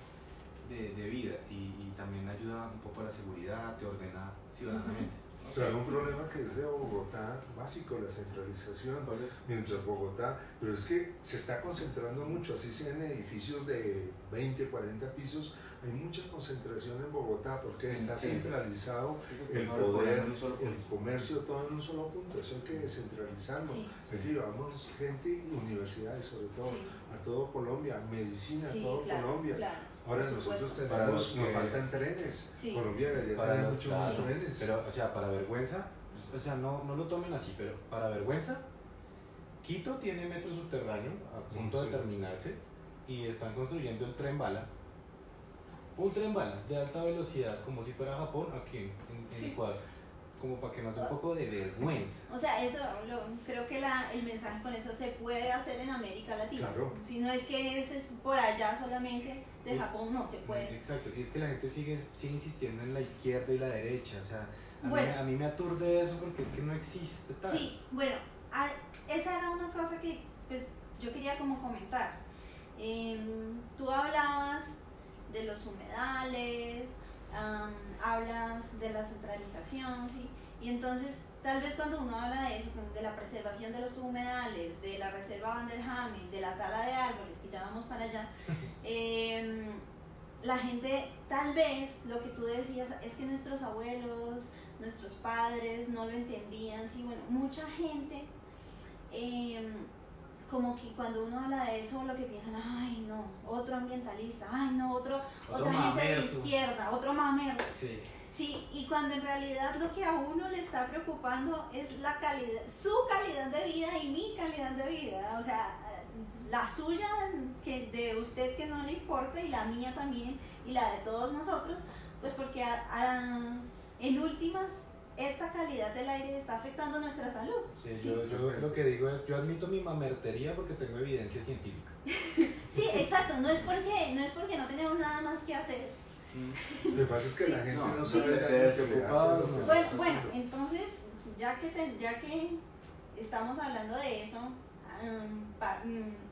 de vida y también ayuda un poco a la seguridad, te ordena ciudadanamente. Pero hay un problema que es de Bogotá, básico, la centralización, mientras Bogotá, pero es que se está concentrando mucho, así sea en edificios de 20, 40 pisos, hay mucha concentración en Bogotá porque está centralizado el poder, el comercio, todo en un solo punto. Eso hay que descentralizarlo. Hay que llevamos gente y universidades, sobre todo, a todo Colombia, medicina, a todo Colombia. Claro. Ahora nosotros tenemos, nos faltan trenes. Colombia debería tener muchos más trenes. Pero, o sea, para vergüenza, o sea, no lo tomen así, pero para vergüenza, Quito tiene metro subterráneo a punto de terminarse y están construyendo el tren bala. Un tren bala de alta velocidad, como si fuera Japón, aquí en Ecuador, como para que nos dé un poco de vergüenza. O sea, eso creo que el mensaje con eso se puede hacer en América Latina. Claro. Si no es que eso es por allá solamente, de Japón no se puede. Exacto, y es que la gente sigue insistiendo en la izquierda y la derecha, o sea, a mí me aturde eso porque es que no existe tal. Sí, bueno, esa era una cosa que pues yo quería como comentar. Tú hablabas de los humedales, hablas de la centralización, ¿sí? Y entonces tal vez cuando uno habla de eso, de la preservación de los humedales, de la reserva Van der Hamen, de la tala de árboles, que ya vamos para allá, la gente tal vez lo que tú decías es que nuestros abuelos, nuestros padres no lo entendían, sí, bueno, mucha gente como que cuando uno habla de eso lo que piensan, ay no, otro ambientalista, ay no, otra gente de izquierda, otro mamerto. Sí. Sí, y cuando en realidad lo que a uno le está preocupando es la calidad, su calidad de vida y mi calidad de vida, o sea, la suya que de usted que no le importa y la mía también y la de todos nosotros, pues porque en últimas esta calidad del aire está afectando nuestra salud. Sí, yo lo que digo es, yo admito mi mamertería porque tengo evidencia científica. Sí, exacto, no es porque no tenemos nada más que hacer. Lo que pasa es que la gente no sabe Bueno, entonces, ya que estamos hablando de eso,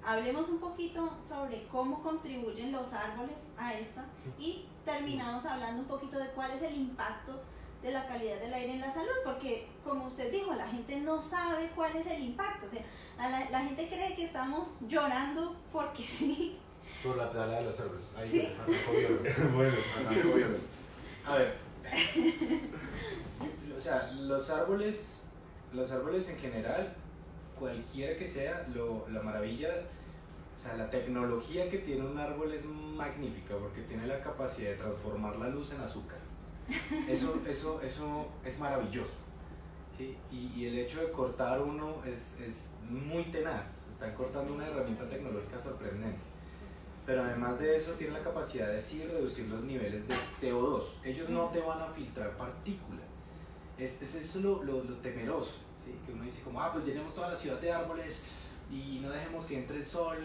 hablemos un poquito sobre cómo contribuyen los árboles a esta y terminamos hablando un poquito de cuál es el impacto de la calidad del aire en la salud, porque como usted dijo, la gente no sabe cuál es el impacto, o sea, la gente cree que estamos llorando porque sí. Por la tala de los árboles. Ahí sí. Bueno, a ver, o sea, los árboles en general, cualquiera que sea, la maravilla, o sea, la tecnología que tiene un árbol es magnífica porque tiene la capacidad de transformar la luz en azúcar. Eso es maravilloso, ¿sí? Y el hecho de cortar uno es muy tenaz, están cortando una herramienta tecnológica sorprendente. Pero además de eso tiene la capacidad de sí reducir los niveles de CO2. Ellos no te van a filtrar partículas. Es lo temeroso, ¿sí? Que uno dice como, pues llenemos toda la ciudad de árboles y no dejemos que entre el sol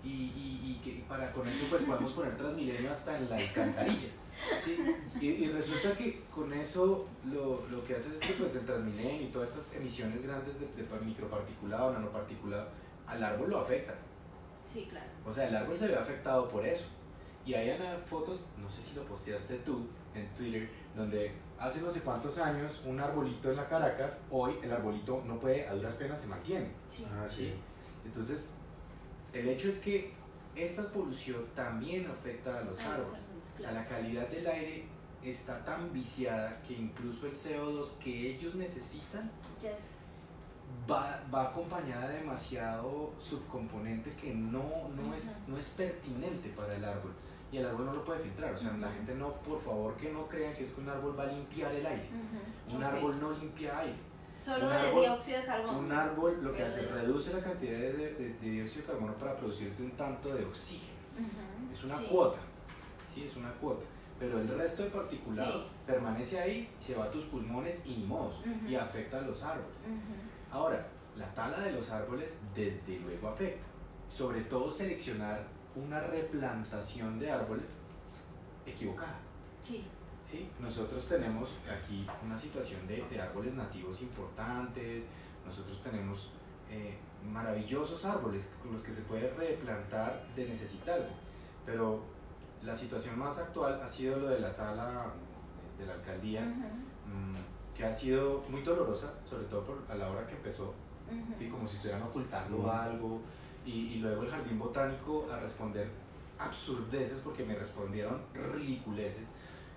y que con eso pues podemos poner Transmilenio hasta en la alcantarilla, ¿sí? Y resulta que con eso lo que haces es que pues el Transmilenio y todas estas emisiones grandes de microparticulado, nanoparticulado, al árbol lo afectan. Sí, claro. O sea, el árbol se ve afectado por eso. Y hay fotos, no sé si lo posteaste tú en Twitter, donde hace no sé cuántos años un arbolito en la Caracas, hoy el arbolito no puede, a duras penas se mantiene. Sí. ¿Sí? Entonces, el hecho es que esta polución también afecta a los árboles. O sea, la calidad del aire está tan viciada que incluso el CO2 que ellos necesitan va acompañada de demasiado subcomponente que no es pertinente para el árbol. Y el árbol no lo puede filtrar. O sea, la gente no, por favor, que no crean que es que un árbol va a limpiar el aire. Un árbol no limpia aire. Solo de dióxido de carbono. Un árbol lo que hace es reduce la cantidad de dióxido de carbono para producirte un tanto de oxígeno. Es una cuota. Sí, es una cuota. Pero el resto de particulado permanece ahí, se va a tus pulmones y ni modos, y afecta a los árboles. Ahora, la tala de los árboles desde luego afecta. Sobre todo seleccionar una replantación de árboles equivocada. Sí. ¿Sí? Nosotros tenemos aquí una situación de árboles nativos importantes, nosotros tenemos maravillosos árboles con los que se puede replantar de necesitarse, pero la situación más actual ha sido lo de la tala de la alcaldía, que ha sido muy dolorosa, sobre todo a la hora que empezó, ¿sí? Como si estuvieran ocultando algo, y luego el jardín botánico a responder absurdeces porque me respondieron ridiculeces.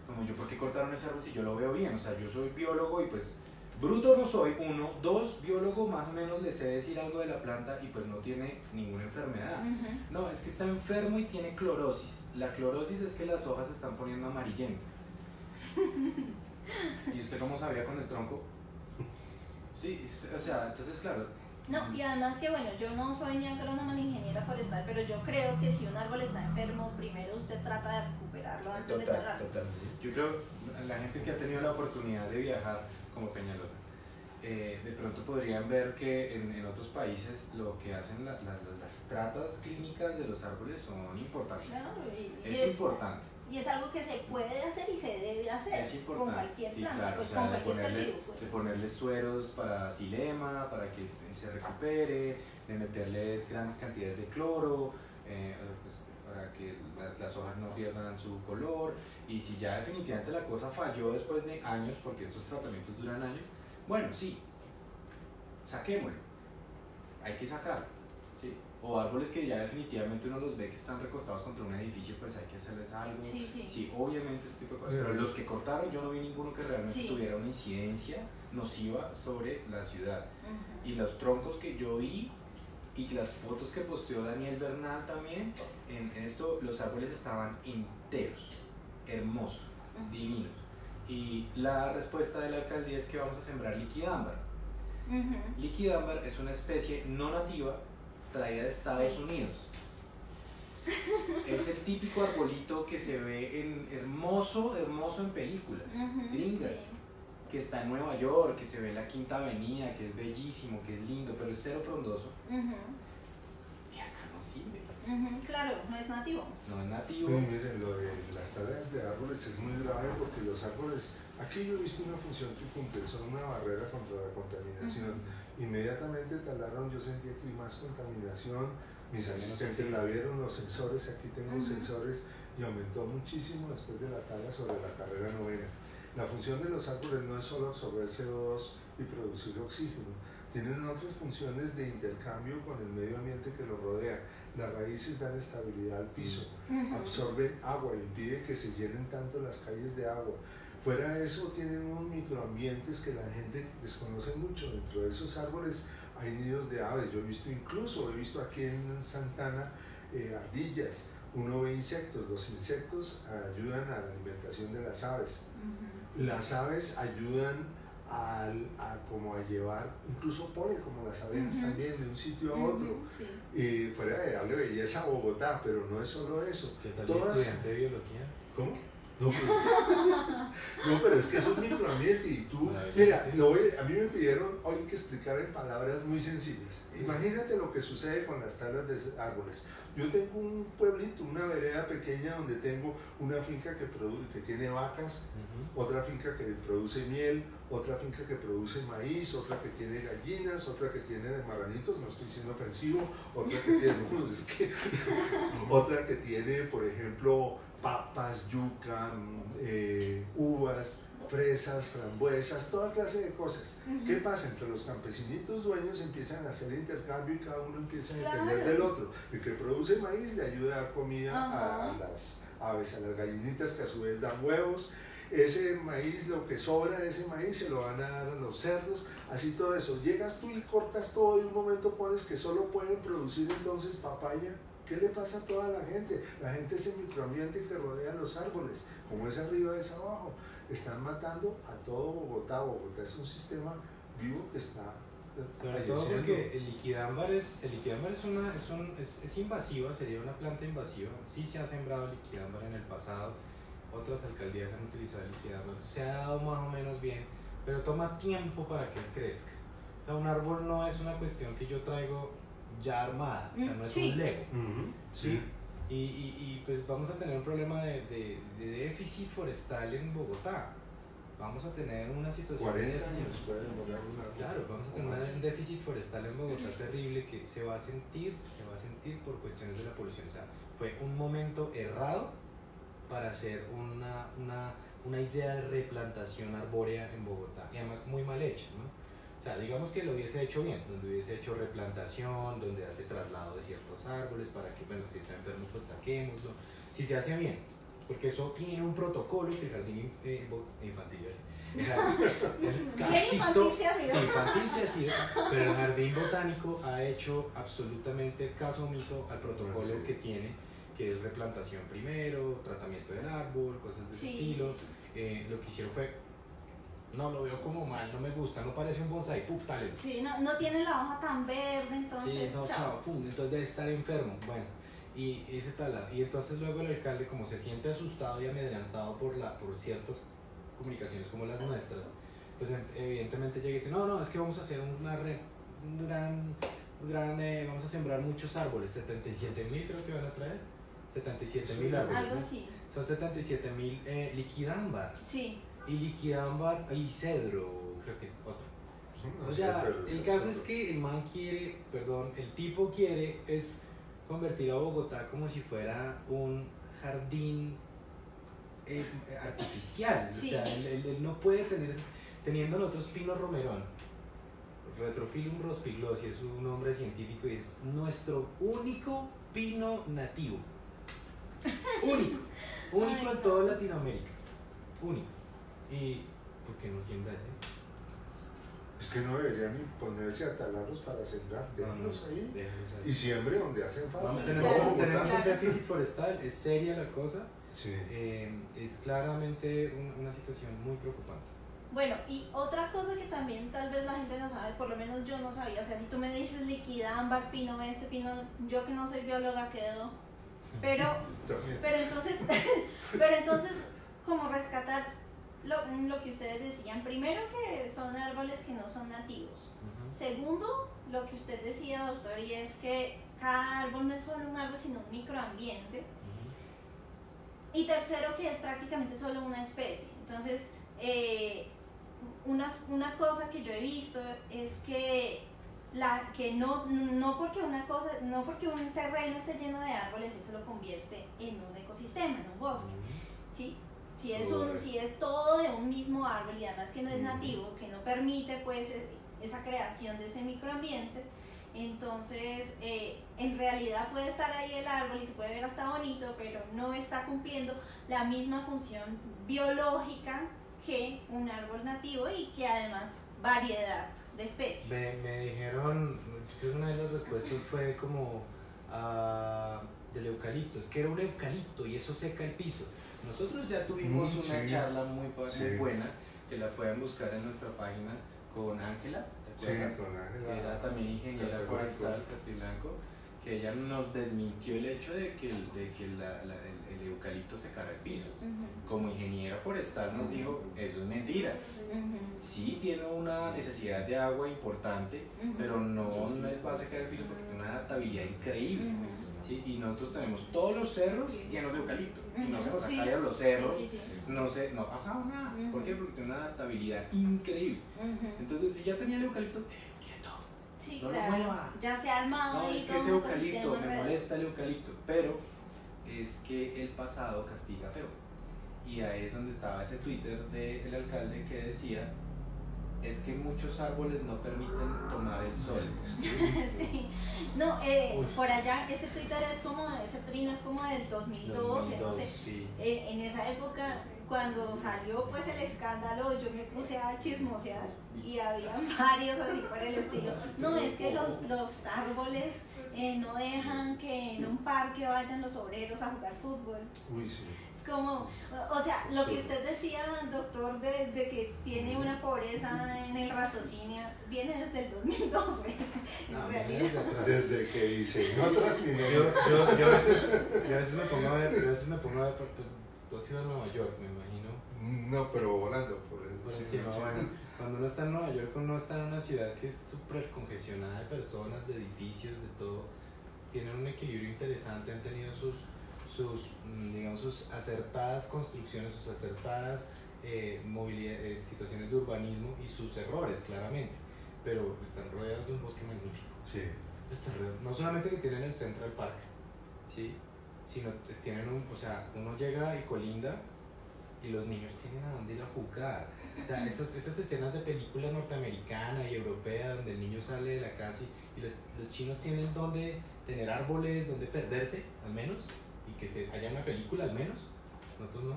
Como yo, ¿por qué cortaron ese árbol si yo lo veo bien? O sea, yo soy biólogo y pues bruto no soy, 1, 2, biólogo más o menos le sé decir algo de la planta y pues no tiene ninguna enfermedad. No, es que está enfermo y tiene clorosis. La clorosis es que las hojas se están poniendo amarillentas. ¿Y usted cómo sabía con el tronco? Sí, o sea, entonces claro. No, y además que bueno, yo no soy ni agrónoma ni ingeniera forestal, pero yo creo que si un árbol está enfermo, primero usted trata de recuperarlo antes de talarlo. Total. Yo creo la gente que ha tenido la oportunidad de viajar como Peñalosa, de pronto podrían ver que en otros países lo que hacen las tratas clínicas de los árboles son importantes. Claro, es importante. Y es algo que se puede hacer y se debe hacer. Es importante. Con cualquier planta, claro, pues, o sea, con cualquier ser vivo, de ponerles sueros para xilema, para que se recupere, de meterles grandes cantidades de cloro, pues, para que las hojas no pierdan su color, y si ya definitivamente la cosa falló después de años, porque estos tratamientos duran años, bueno, sí, saquémoslo, hay que sacarlo, ¿sí? O árboles que ya definitivamente uno los ve que están recostados contra un edificio, pues hay que hacerles algo. Sí, obviamente este tipo de cosas, pero los que cortaron yo no vi ninguno que realmente tuviera una incidencia nociva sobre la ciudad. Y los troncos que yo vi y las fotos que posteó Daniel Bernal también, en esto los árboles estaban enteros, hermosos, divinos. Y la respuesta de la alcaldía es que vamos a sembrar liquidámbar. Liquidámbar es una especie no nativa traída de Estados Unidos. Es el típico arbolito que se ve hermoso en películas gringas, que está en Nueva York, que se ve en la Quinta Avenida, que es bellísimo, que es lindo, pero es cero frondoso. Y acá no sirve. Claro, no es nativo. No es nativo. Miren, lo de las tareas de árboles es muy grave porque los árboles, aquí yo he visto una función que cumplen, son una barrera contra la contaminación. Inmediatamente talaron, yo sentí aquí más contaminación, mis asistentes la vieron, los sensores, aquí tengo sensores, y aumentó muchísimo después de la tala sobre la carrera novena. La función de los árboles no es solo absorber CO2 y producir oxígeno, tienen otras funciones de intercambio con el medio ambiente que los rodea. Las raíces dan estabilidad al piso, absorben agua, impide que se llenen tanto las calles de agua. Fuera de eso, tienen unos microambientes que la gente desconoce mucho. Dentro de esos árboles hay nidos de aves. Yo he visto aquí en Santana ardillas. Uno ve insectos. Los insectos ayudan a la alimentación de las aves. Las aves ayudan a llevar incluso polen, como las abejas también, de un sitio a otro. Y fuera de darle belleza a Bogotá, pero no es solo eso. ¿Qué tal estudiante de biología? ¿Cómo? No, pero es que es un microambiente y tú, mira, a mí me pidieron hoy que explicar en palabras muy sencillas. Imagínate lo que sucede con las talas de árboles. Yo tengo un pueblito, una vereda pequeña donde tengo una finca que tiene vacas, otra finca que produce miel, otra finca que produce maíz, otra que tiene gallinas, otra que tiene marranitos, no estoy siendo ofensivo, otra que tiene, otra que tiene, por ejemplo, papas, yuca, uvas, fresas, frambuesas, toda clase de cosas. ¿Qué pasa? Entre los campesinitos dueños empiezan a hacer intercambio y cada uno empieza a depender del otro. El que produce maíz le ayuda a dar comida a las aves, a las gallinitas, que a su vez dan huevos. Ese maíz, lo que sobra de ese maíz se lo van a dar a los cerdos, así todo eso. Llegas tú y cortas todo y de un momento pones que solo pueden producir entonces papaya. ¿Qué le pasa a toda la gente? La gente es el microambiente que rodea los árboles, como es arriba es abajo. Están matando a todo Bogotá. Bogotá es un sistema vivo que está sobre todo porque el liquidámbar es invasiva, sería una planta invasiva. Sí se ha sembrado liquidámbar en el pasado, otras alcaldías han utilizado el liquidámbar, se ha dado más o menos bien, pero toma tiempo para que crezca. O sea, un árbol no es una cuestión que yo traigo ya armada, o sea, no es un Lego. ¿Sí? Y pues vamos a tener un problema de déficit forestal en Bogotá. Vamos a tener una situación de déficit. Claro, vamos a tener un déficit forestal en Bogotá terrible que se va a sentir por cuestiones de la polución. O sea, fue un momento errado para hacer una idea de replantación arbórea en Bogotá, y además muy mal hecha, ¿no? O sea, digamos que lo hubiese hecho bien, donde hubiese hecho replantación, donde hace traslado de ciertos árboles para que, bueno, si está enfermo, pues saquémoslo. Si se hace bien, porque eso tiene un protocolo que el jardín infantil infantil se ha sido, pero el jardín botánico ha hecho absolutamente caso omiso al protocolo que tiene, que es replantación primero, tratamiento del árbol, cosas de ese estilo. Lo que hicieron fue, no lo veo como mal, no me gusta, no parece un bonsai, puf, talento. Sí, no tiene la hoja tan verde, entonces. Sí, no, chao, pum, entonces debe estar enfermo. Bueno, y ese tal, y entonces luego el alcalde, como se siente asustado y amedrentado por ciertas comunicaciones como las nuestras, pues evidentemente llega y dice, no, es que vamos a hacer vamos a sembrar muchos árboles, 77.000 creo que van a traer, 77.000 árboles. Algo ¿no? así. Son 77.000 liquidámbar. Sí. Y liquidámbar y cedro, creo que es otro. O sea, el caso es que el tipo quiere es convertir a Bogotá como si fuera un jardín artificial. Sí. O sea, él no puede tener, teniendo nosotros Pino romerón, Retrophyllum rospiglossi es un nombre científico y es nuestro único pino nativo. Único en toda Latinoamérica. Único. ¿Y por qué no siembra ese? Es que no deberían imponerse a talarlos para sembrar, déjenlos ahí. Y siembre donde hacen falta. Vamos, Sí, tenemos claro. un déficit forestal, es seria la cosa. Sí. Es claramente una situación muy preocupante. Bueno, y otra cosa que también tal vez la gente no sabe, por lo menos yo no sabía, o sea, si tú me dices liquida, ámbar, pino, pino, yo que no soy bióloga quedo, pero entonces, como rescatar lo que ustedes decían, primero que son árboles que no son nativos, segundo, lo que usted decía, doctor, y es que cada árbol no es solo un árbol, sino un microambiente, y tercero, que es prácticamente solo una especie. Entonces, una cosa que yo he visto es que no porque un terreno esté lleno de árboles, eso lo convierte en un ecosistema, en un bosque, ¿sí? Si es todo de un mismo árbol y además que no es nativo, que no permite pues esa creación de ese microambiente, entonces en realidad puede estar ahí el árbol y se puede ver hasta bonito, pero no está cumpliendo la misma función biológica que un árbol nativo y que además variedad de especies. Me dijeron, creo que una de las respuestas fue como del eucalipto, es que era un eucalipto y eso seca el piso. Nosotros ya tuvimos una charla muy buena, que la pueden buscar en nuestra página con Ángela, ¿te acuerdas? Sí, con Ángela. Que era también ingeniera forestal, Castiblanco, que ella nos desmintió el hecho de que el eucalipto secara el piso. Como ingeniera forestal nos dijo, eso es mentira. Sí tiene una necesidad de agua importante, pero no les va a secar el piso porque tiene una adaptabilidad increíble. ¿Sí? Y nosotros tenemos todos los cerros llenos de eucalipto y no se nos han caído los cerros, no ha pasado nada. ¿Por qué? Porque tiene una adaptabilidad increíble. Entonces, si ya tenía el eucalipto, quieto, sí, no claro, lo mueva. ya se ha armado. No, es que ese eucalipto, me molesta el eucalipto, pero es que el pasado castiga feo. Y ahí es donde estaba ese Twitter del alcalde que decía, es que muchos árboles no permiten tomar el sol. Sí, no, por allá ese Twitter ese trino es como del 2012, no sé. Sí. En esa época, cuando salió pues el escándalo, yo me puse a chismosear y había varios así por el estilo. No, es que los árboles no dejan que en un parque vayan los obreros a jugar fútbol. Uy, sí. Es como, o sea, lo que usted decía, doctor, de que tiene una pobreza en el raciocinio, viene desde el 2012, en realidad. Desde que diseñó otras mineras. Yo a veces me pongo a ver, tú has ido a Nueva York, me imagino. No, pero volando por encima. Bueno, cuando uno está en Nueva York, uno está en una ciudad que es súper congestionada de personas, de edificios, de todo. Tienen un equilibrio interesante, han tenido sus acertadas construcciones, sus acertadas situaciones de urbanismo y sus errores, claramente, pero están rodeados de un bosque magnífico. Sí. No solamente que tienen el Central Park, ¿sí? Sino tienen uno llega y colinda y los niños tienen a dónde ir a jugar. O sea, esas escenas de película norteamericana y europea donde el niño sale de la casa y los chinos tienen donde tener árboles, donde perderse, al menos, y que se haya una película al menos, nosotros no.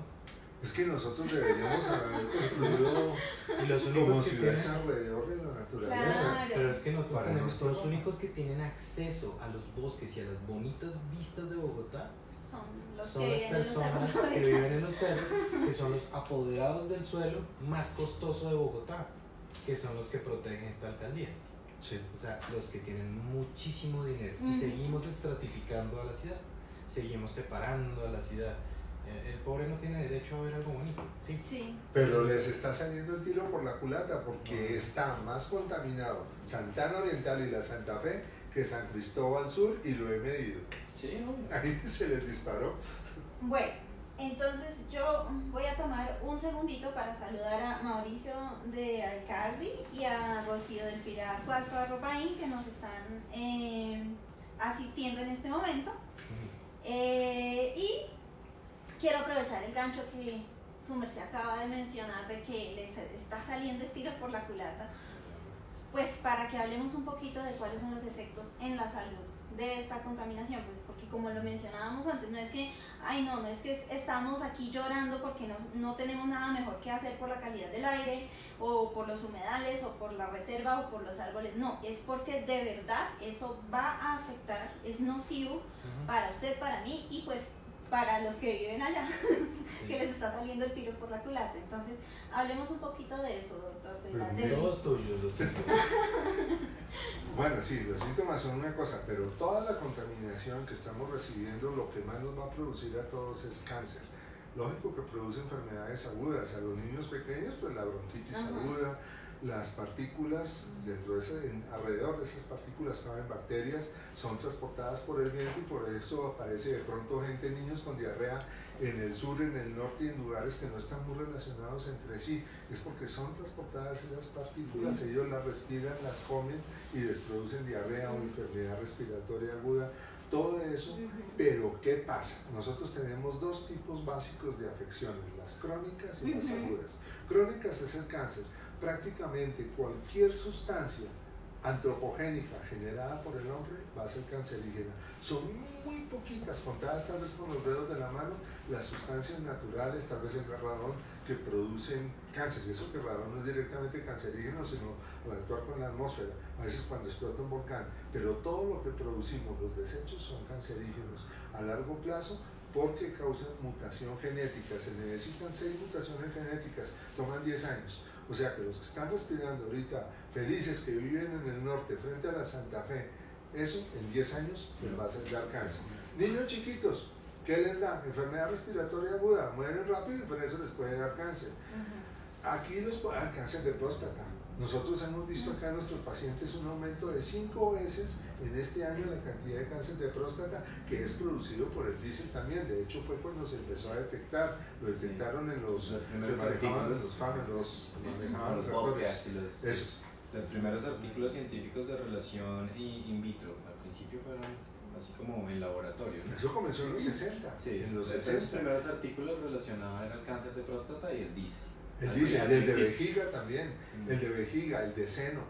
Es que nosotros deberíamos haber construido y los como únicos ciudades alrededor de la naturaleza. Claro. Pero es que nosotros Para tenemos nuestro los únicos que tienen acceso a los bosques y a las bonitas vistas de Bogotá. Son las personas que viven en los cerros, que son los apoderados del suelo más costoso de Bogotá, que son los que protegen esta alcaldía. Sí. O sea, los que tienen muchísimo dinero. Y seguimos estratificando a la ciudad, seguimos separando a la ciudad. El pobre no tiene derecho a ver algo bonito, ¿sí? Sí. Pero les está saliendo el tiro por la culata porque está más contaminado Santana Oriental y la Santa Fe que San Cristóbal Sur, y lo he medido. Sí, obvio. Ahí se les disparó. Bueno, entonces yo voy a tomar un segundito para saludar a Mauricio de Aicardi y a Rocío del Pilar Cuasco Arropaín, que nos están asistiendo en este momento. Y quiero aprovechar el gancho que su merced acaba de mencionar de que les está saliendo el tiro por la culata, pues para que hablemos un poquito de cuáles son los efectos en la salud de esta contaminación, pues porque como lo mencionábamos antes, no es que, no es que estamos aquí llorando porque no tenemos nada mejor que hacer por la calidad del aire, o por los humedales, o por la reserva, o por los árboles, no, es porque de verdad eso va a afectar, es nocivo para usted, para mí, y pues para los que viven allá, que les está saliendo el tiro por la culata. Entonces, hablemos un poquito de eso, doctor. Los tuyos, los síntomas. Bueno, sí, los síntomas son una cosa, pero toda la contaminación que estamos recibiendo, lo que más nos va a producir a todos es cáncer. Lógico que produce enfermedades agudas. A los niños pequeños, pues la bronquitis aguda, las partículas, alrededor de esas partículas caben bacterias, son transportadas por el viento y por eso aparece de pronto niños con diarrea en el sur, en el norte y en lugares que no están muy relacionados entre sí. Es porque son transportadas esas partículas, ellos las respiran, las comen y les producen diarrea o enfermedad respiratoria aguda. Todo eso, pero ¿qué pasa? Nosotros tenemos dos tipos básicos de afecciones, las crónicas y las agudas. Crónicas es el cáncer. Prácticamente cualquier sustancia antropogénica generada por el hombre va a ser cancerígena. Son muy poquitas, contadas tal vez con los dedos de la mano, las sustancias naturales, tal vez el radón, que producen cáncer. Y eso que el radón no es directamente cancerígeno, sino al actuar con la atmósfera, a veces cuando explota un volcán. Pero todo lo que producimos, los desechos, son cancerígenos a largo plazo, porque causan mutación genética. Se necesitan 6 mutaciones genéticas, toman 10 años. O sea que los que están respirando ahorita, felices, que viven en el norte, frente a la Santa Fe, eso en 10 años les va a dar cáncer. Niños chiquitos, ¿qué les da? Enfermedad respiratoria aguda, mueren rápido y por eso les puede dar cáncer. Aquí les puede dar cáncer de próstata. Nosotros hemos visto acá en nuestros pacientes un aumento de 5 veces en este año la cantidad de cáncer de próstata que es producido por el diésel también. De hecho fue cuando se empezó a detectar, lo detectaron en los primeros artículos, los podcasts y los primeros artículos científicos de relación in vitro. Al principio fueron así como en laboratorio, ¿no? Eso comenzó en los 60. Sí, en los esos primeros artículos relacionaban el cáncer de próstata y el diésel. El diésel, el de vejiga también, el de vejiga, el de seno,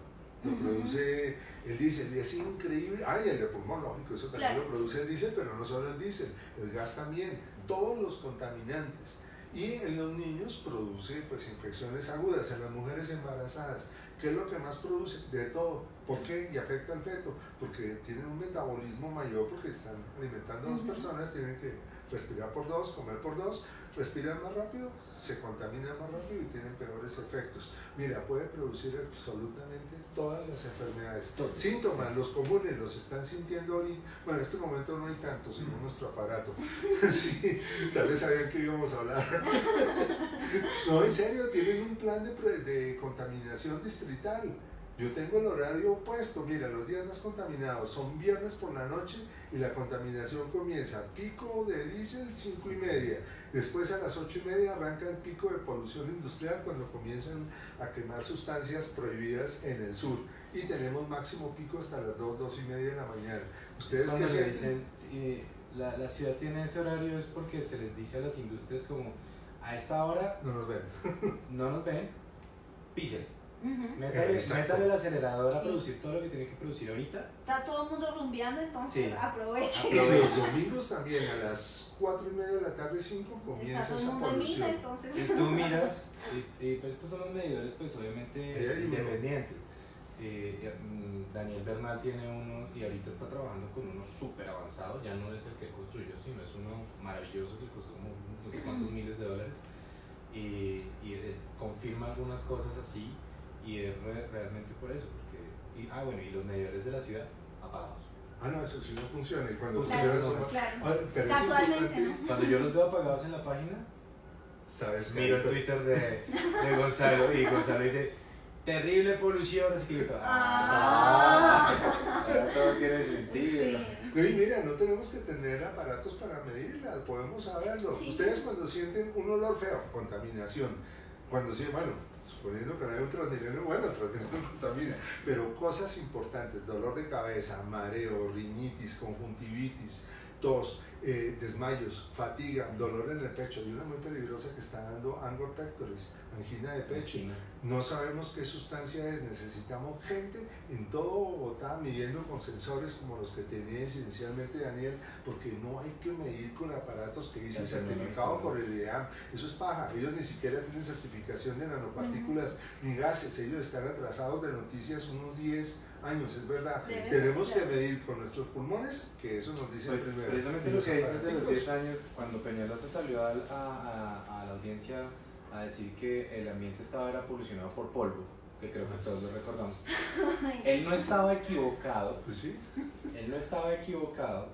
lo produce el diésel y es increíble. Y el de pulmón, lógico, eso también lo produce el diésel, pero no solo el diésel, el gas también, todos los contaminantes. Y en los niños produce pues infecciones agudas, en las mujeres embarazadas. ¿Qué es lo que más produce? De todo. ¿Por qué? Y afecta al feto, porque tienen un metabolismo mayor, porque están alimentando a 2 personas, tienen que respirar por 2, comer por 2, respiran más rápido, se contaminan más rápido y tienen peores efectos. Mira, puede producir absolutamente todas las enfermedades. Síntomas, los comunes, los están sintiendo ahorita. Bueno, en este momento no hay tantos, según nuestro aparato. Sí, tal vez sabían que íbamos a hablar. No, en serio, tienen un plan de contaminación distrital. Yo tengo el horario opuesto. Mira, los días más contaminados son viernes por la noche y la contaminación comienza. Pico de diésel 5:30. Después a las 8:30 arranca el pico de polución industrial cuando comienzan a quemar sustancias prohibidas en el sur. Y tenemos máximo pico hasta las 2:30 de la mañana. ¿Ustedes cuando qué le dicen? La ciudad tiene ese horario es porque se les dice a las industrias como a esta hora no nos ven. No nos ven, písele. Métale el acelerador a producir todo lo que tiene que producir ahorita. Está todo el mundo rumbeando, entonces aproveche. Los domingos también a las 4:30 de la tarde, 5 comienza esa polución. Misa, entonces. Y tú miras, y pues estos son los medidores pues obviamente independientes. Daniel Bernal tiene uno y ahorita está trabajando con uno súper avanzado, ya no es el que construyó, sino es uno maravilloso que costó como no sé cuántos miles de dólares y confirma algunas cosas así. Y es realmente por eso, porque, y los medidores de la ciudad apagados. No, eso sí no funciona. Y cuando casualmente, ¿no? Cuando yo los veo apagados en la página, ¿sabes? Miro el Twitter de Gonzalo y Gonzalo dice, terrible polución, así que yo ahora todo tiene sentido. Sí. Y mira, no tenemos que tener aparatos para medirla, podemos saberlo. Sí. Ustedes cuando sienten un olor feo, contaminación, cuando sienten, bueno, suponiendo que no hay un Transmilenio, bueno, el Transmilenio no contamina, pero cosas importantes, dolor de cabeza, mareo, rinitis, conjuntivitis, tos, desmayos, fatiga, dolor en el pecho, y una muy peligrosa que está dando angor pectoris, angina de pecho. No sabemos qué sustancia es, necesitamos gente en todo Bogotá midiendo con sensores como los que tenía inicialmente Daniel, porque no hay que medir con aparatos que dicen certificado por el IDEAM. Eso es paja, ellos ni siquiera tienen certificación de nanopartículas ni gases, ellos están atrasados de noticias unos 10 años, es verdad. Tenemos que medir con nuestros pulmones, que eso nos dice pues primero. Precisamente lo que dices de los 10 años, cuando Peñalosa se salió a la audiencia a decir que el ambiente era polucionado por polvo, que creo que todos lo recordamos, él no estaba equivocado, Pues sí. él no estaba equivocado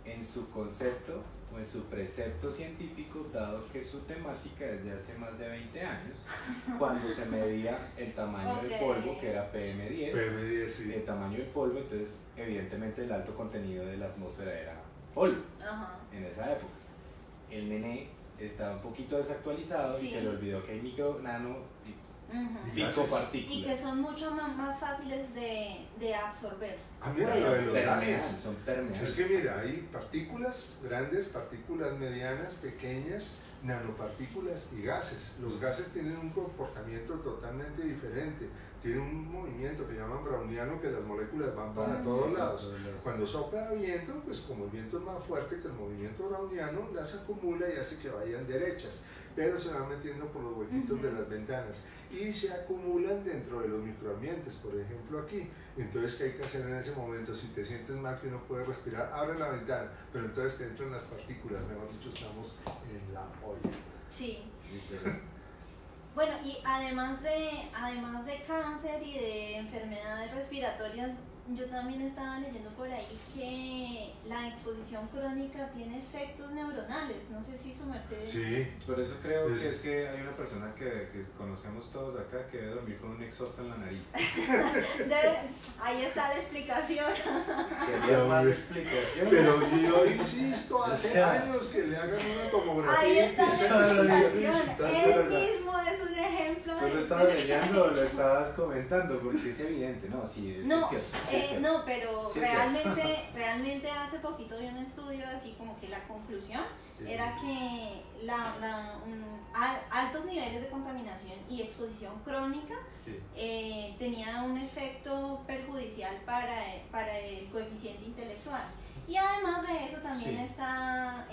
en su concepto o en su precepto científico, dado que su temática es de hace más de 20 años, cuando se medía el tamaño del polvo, que era PM10, PM10 sí. el tamaño del polvo, entonces evidentemente el alto contenido de la atmósfera era polvo. Ajá. En esa época. El nene estaba un poquito desactualizado Sí. y se le olvidó que hay micro, nano y Ujú. picopartículas. Y que son mucho más fáciles de absorber. Ah, mira, lo de los Permeables, gases. son permeables. Es que mira, hay partículas grandes, partículas medianas, pequeñas, nanopartículas y gases. Los gases tienen un comportamiento totalmente diferente. Tienen un movimiento que llaman browniano, que las moléculas van para todos lados. Cuando sopla viento, pues como el viento es más fuerte que el movimiento browniano, las acumula y hace que vayan derechas, pero se van metiendo por los huequitos de las ventanas y se acumulan dentro de los microambientes, por ejemplo aquí. Entonces, ¿qué hay que hacer en ese momento? Si te sientes mal que no puedes respirar, abre la ventana, pero entonces te entran las partículas, mejor dicho, estamos en la olla. Sí. Bueno, y además de cáncer y de enfermedades respiratorias, yo también estaba leyendo por ahí que la exposición crónica tiene efectos neuronales. No sé si su merced... Sí. Por eso creo que es que hay una persona que conocemos todos acá que debe dormir con un exhausto en la nariz. Ahí está la explicación. ¿Querías más explicación? Pero yo insisto, hace años que le hagan una tomografía. Ahí está la explicación. Él ¿verdad? mismo es un ejemplo ¿Tú lo de... estabas leyendo o lo estabas comentando? Porque es evidente, ¿no? Sí, es No, cierto. no, pero Sí, realmente hace poquito vi un estudio así como que la conclusión era que altos niveles de contaminación y exposición crónica tenía un efecto perjudicial para el coeficiente intelectual. Y además de eso también está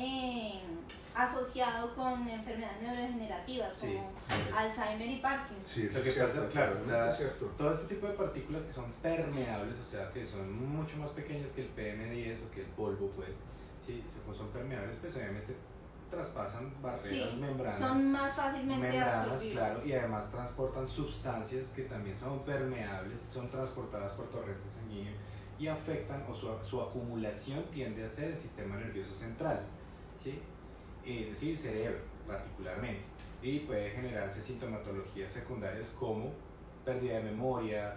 asociado con enfermedades neurodegenerativas como Alzheimer y Parkinson. Sí, Lo que pasa, claro, todo este tipo de partículas que son permeables, o sea, que son mucho más pequeñas que el PM10 o que el polvo, pues, como son permeables, pues obviamente traspasan barreras, membranas. Son más fácilmente absorbibles. Claro, y además transportan sustancias que también son permeables, son transportadas por torrente sanguíneo y afectan, o su acumulación tiende a ser el sistema nervioso central, ¿sí? Es decir, el cerebro particularmente, y puede generarse sintomatologías secundarias como pérdida de memoria,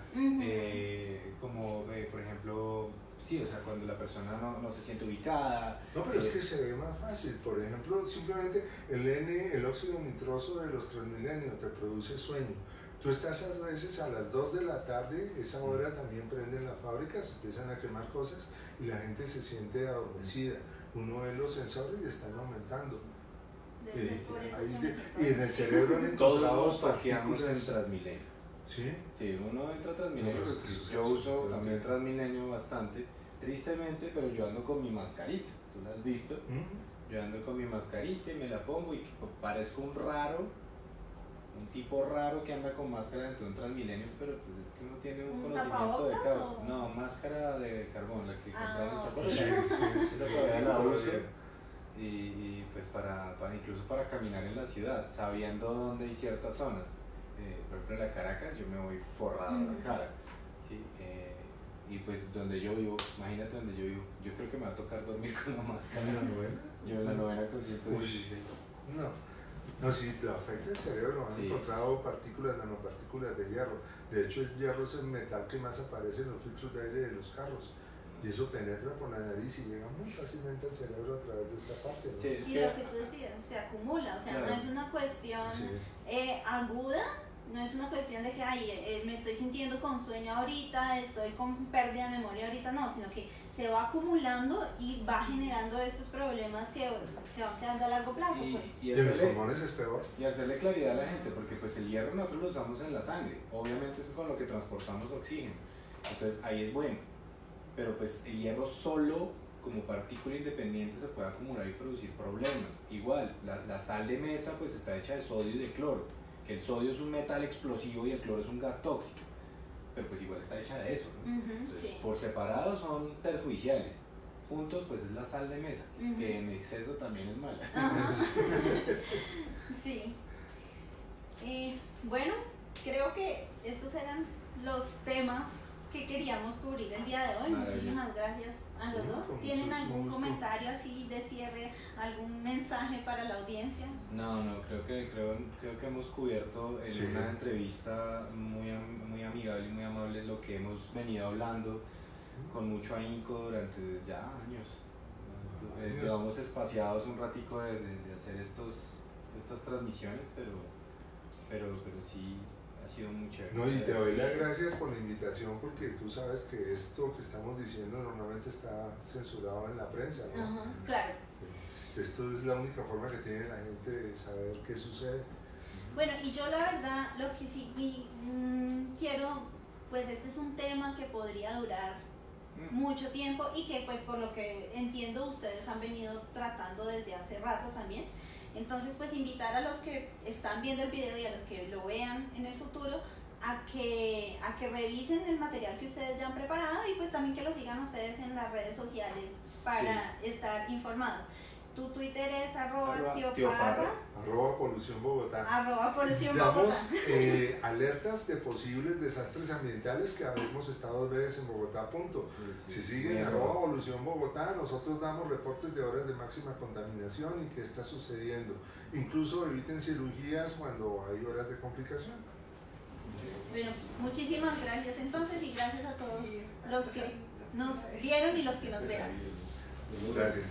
como por ejemplo, o sea, cuando la persona no se siente ubicada. No, pero es que se ve más fácil. Por ejemplo, simplemente el óxido nitroso de los Transmilenio te produce sueño. Tú estás a veces a las 2 de la tarde, esa hora también prenden las fábricas, empiezan a quemar cosas y la gente se siente adormecida. Uno ve los sensores y están aumentando. Y en el cerebro han encontrado todos parqueamos en Transmilenio. ¿Sí? Sí, uno entra a Transmilenio, No, pues, yo uso también Transmilenio bastante, tristemente, pero yo ando con mi mascarita, ¿tú la has visto? Yo ando con mi mascarita y me la pongo y parezco un tipo raro que anda con máscara dentro de un Transmilenio, pero pues es que uno tiene un conocimiento de caos. No, máscara de carbón, la que compramos. Esa todavía la uso. Y pues incluso para caminar en la ciudad, sabiendo dónde hay ciertas zonas. Por ejemplo, en la Caracas yo me voy forrado la cara. ¿Sí? Y pues donde yo vivo, imagínate donde yo vivo, yo creo que me va a tocar dormir con la máscara. ¿En la novena? Yo en la novena con 116. No, sí, te afecta el cerebro. Han encontrado partículas, nanopartículas de hierro. De hecho, el hierro es el metal que más aparece en los filtros de aire de los carros. Y eso penetra por la nariz y llega muy fácilmente al cerebro a través de esta parte, ¿no? Y lo que tú decías, se acumula, o sea, no es una cuestión aguda, No es una cuestión de que me estoy sintiendo con sueño ahorita, estoy con pérdida de memoria ahorita, no, sino que se va acumulando y va generando estos problemas que se van quedando a largo plazo. Y los pulmones es peor. Y hacerle claridad a la gente, porque pues el hierro nosotros lo usamos en la sangre, obviamente es con lo que transportamos oxígeno, entonces ahí es bueno, pero pues el hierro solo como partícula independiente se puede acumular y producir problemas. Igual, la sal de mesa pues está hecha de sodio y de cloro, que el sodio es un metal explosivo y el cloro es un gas tóxico, pero pues igual está hecha de eso, ¿no? Entonces, sí, por separado son perjudiciales, juntos pues es la sal de mesa, que en exceso también es mala. Sí. Bueno, creo que estos eran los temas que queríamos cubrir el día de hoy. Muchísimas gracias a los dos. ¿Tienen algún comentario así de cierre, algún mensaje para la audiencia? No, creo que hemos cubierto en una entrevista muy amigable y muy amable lo que hemos venido hablando con mucho ahínco durante ya años. Llevamos espaciados un ratico de hacer estas transmisiones, pero sí ha sido muy chévere. No, y te doy las gracias por la invitación, porque tú sabes que esto que estamos diciendo normalmente está censurado en la prensa, ¿no? Ajá, claro. Esto es la única forma que tiene la gente de saber qué sucede. Bueno, y yo la verdad lo que sí quiero, pues este es un tema que podría durar mucho tiempo y que pues por lo que entiendo ustedes han venido tratando desde hace rato también. Entonces pues invitar a los que están viendo el video y a los que lo vean en el futuro a que revisen el material que ustedes ya han preparado y pues también que lo sigan ustedes en las redes sociales para estar informados. Tu Twitter es @tioparra, @polucionbogotá. @polucionbogotá. Damos alertas de posibles desastres ambientales que habremos estado 2 veces en Bogotá, punto. Si siguen @polucionbogotá, nosotros damos reportes de horas de máxima contaminación y qué está sucediendo. Incluso eviten cirugías cuando hay horas de complicación. Bueno, muchísimas gracias entonces y gracias a todos los que nos vieron y los que nos verán. Gracias.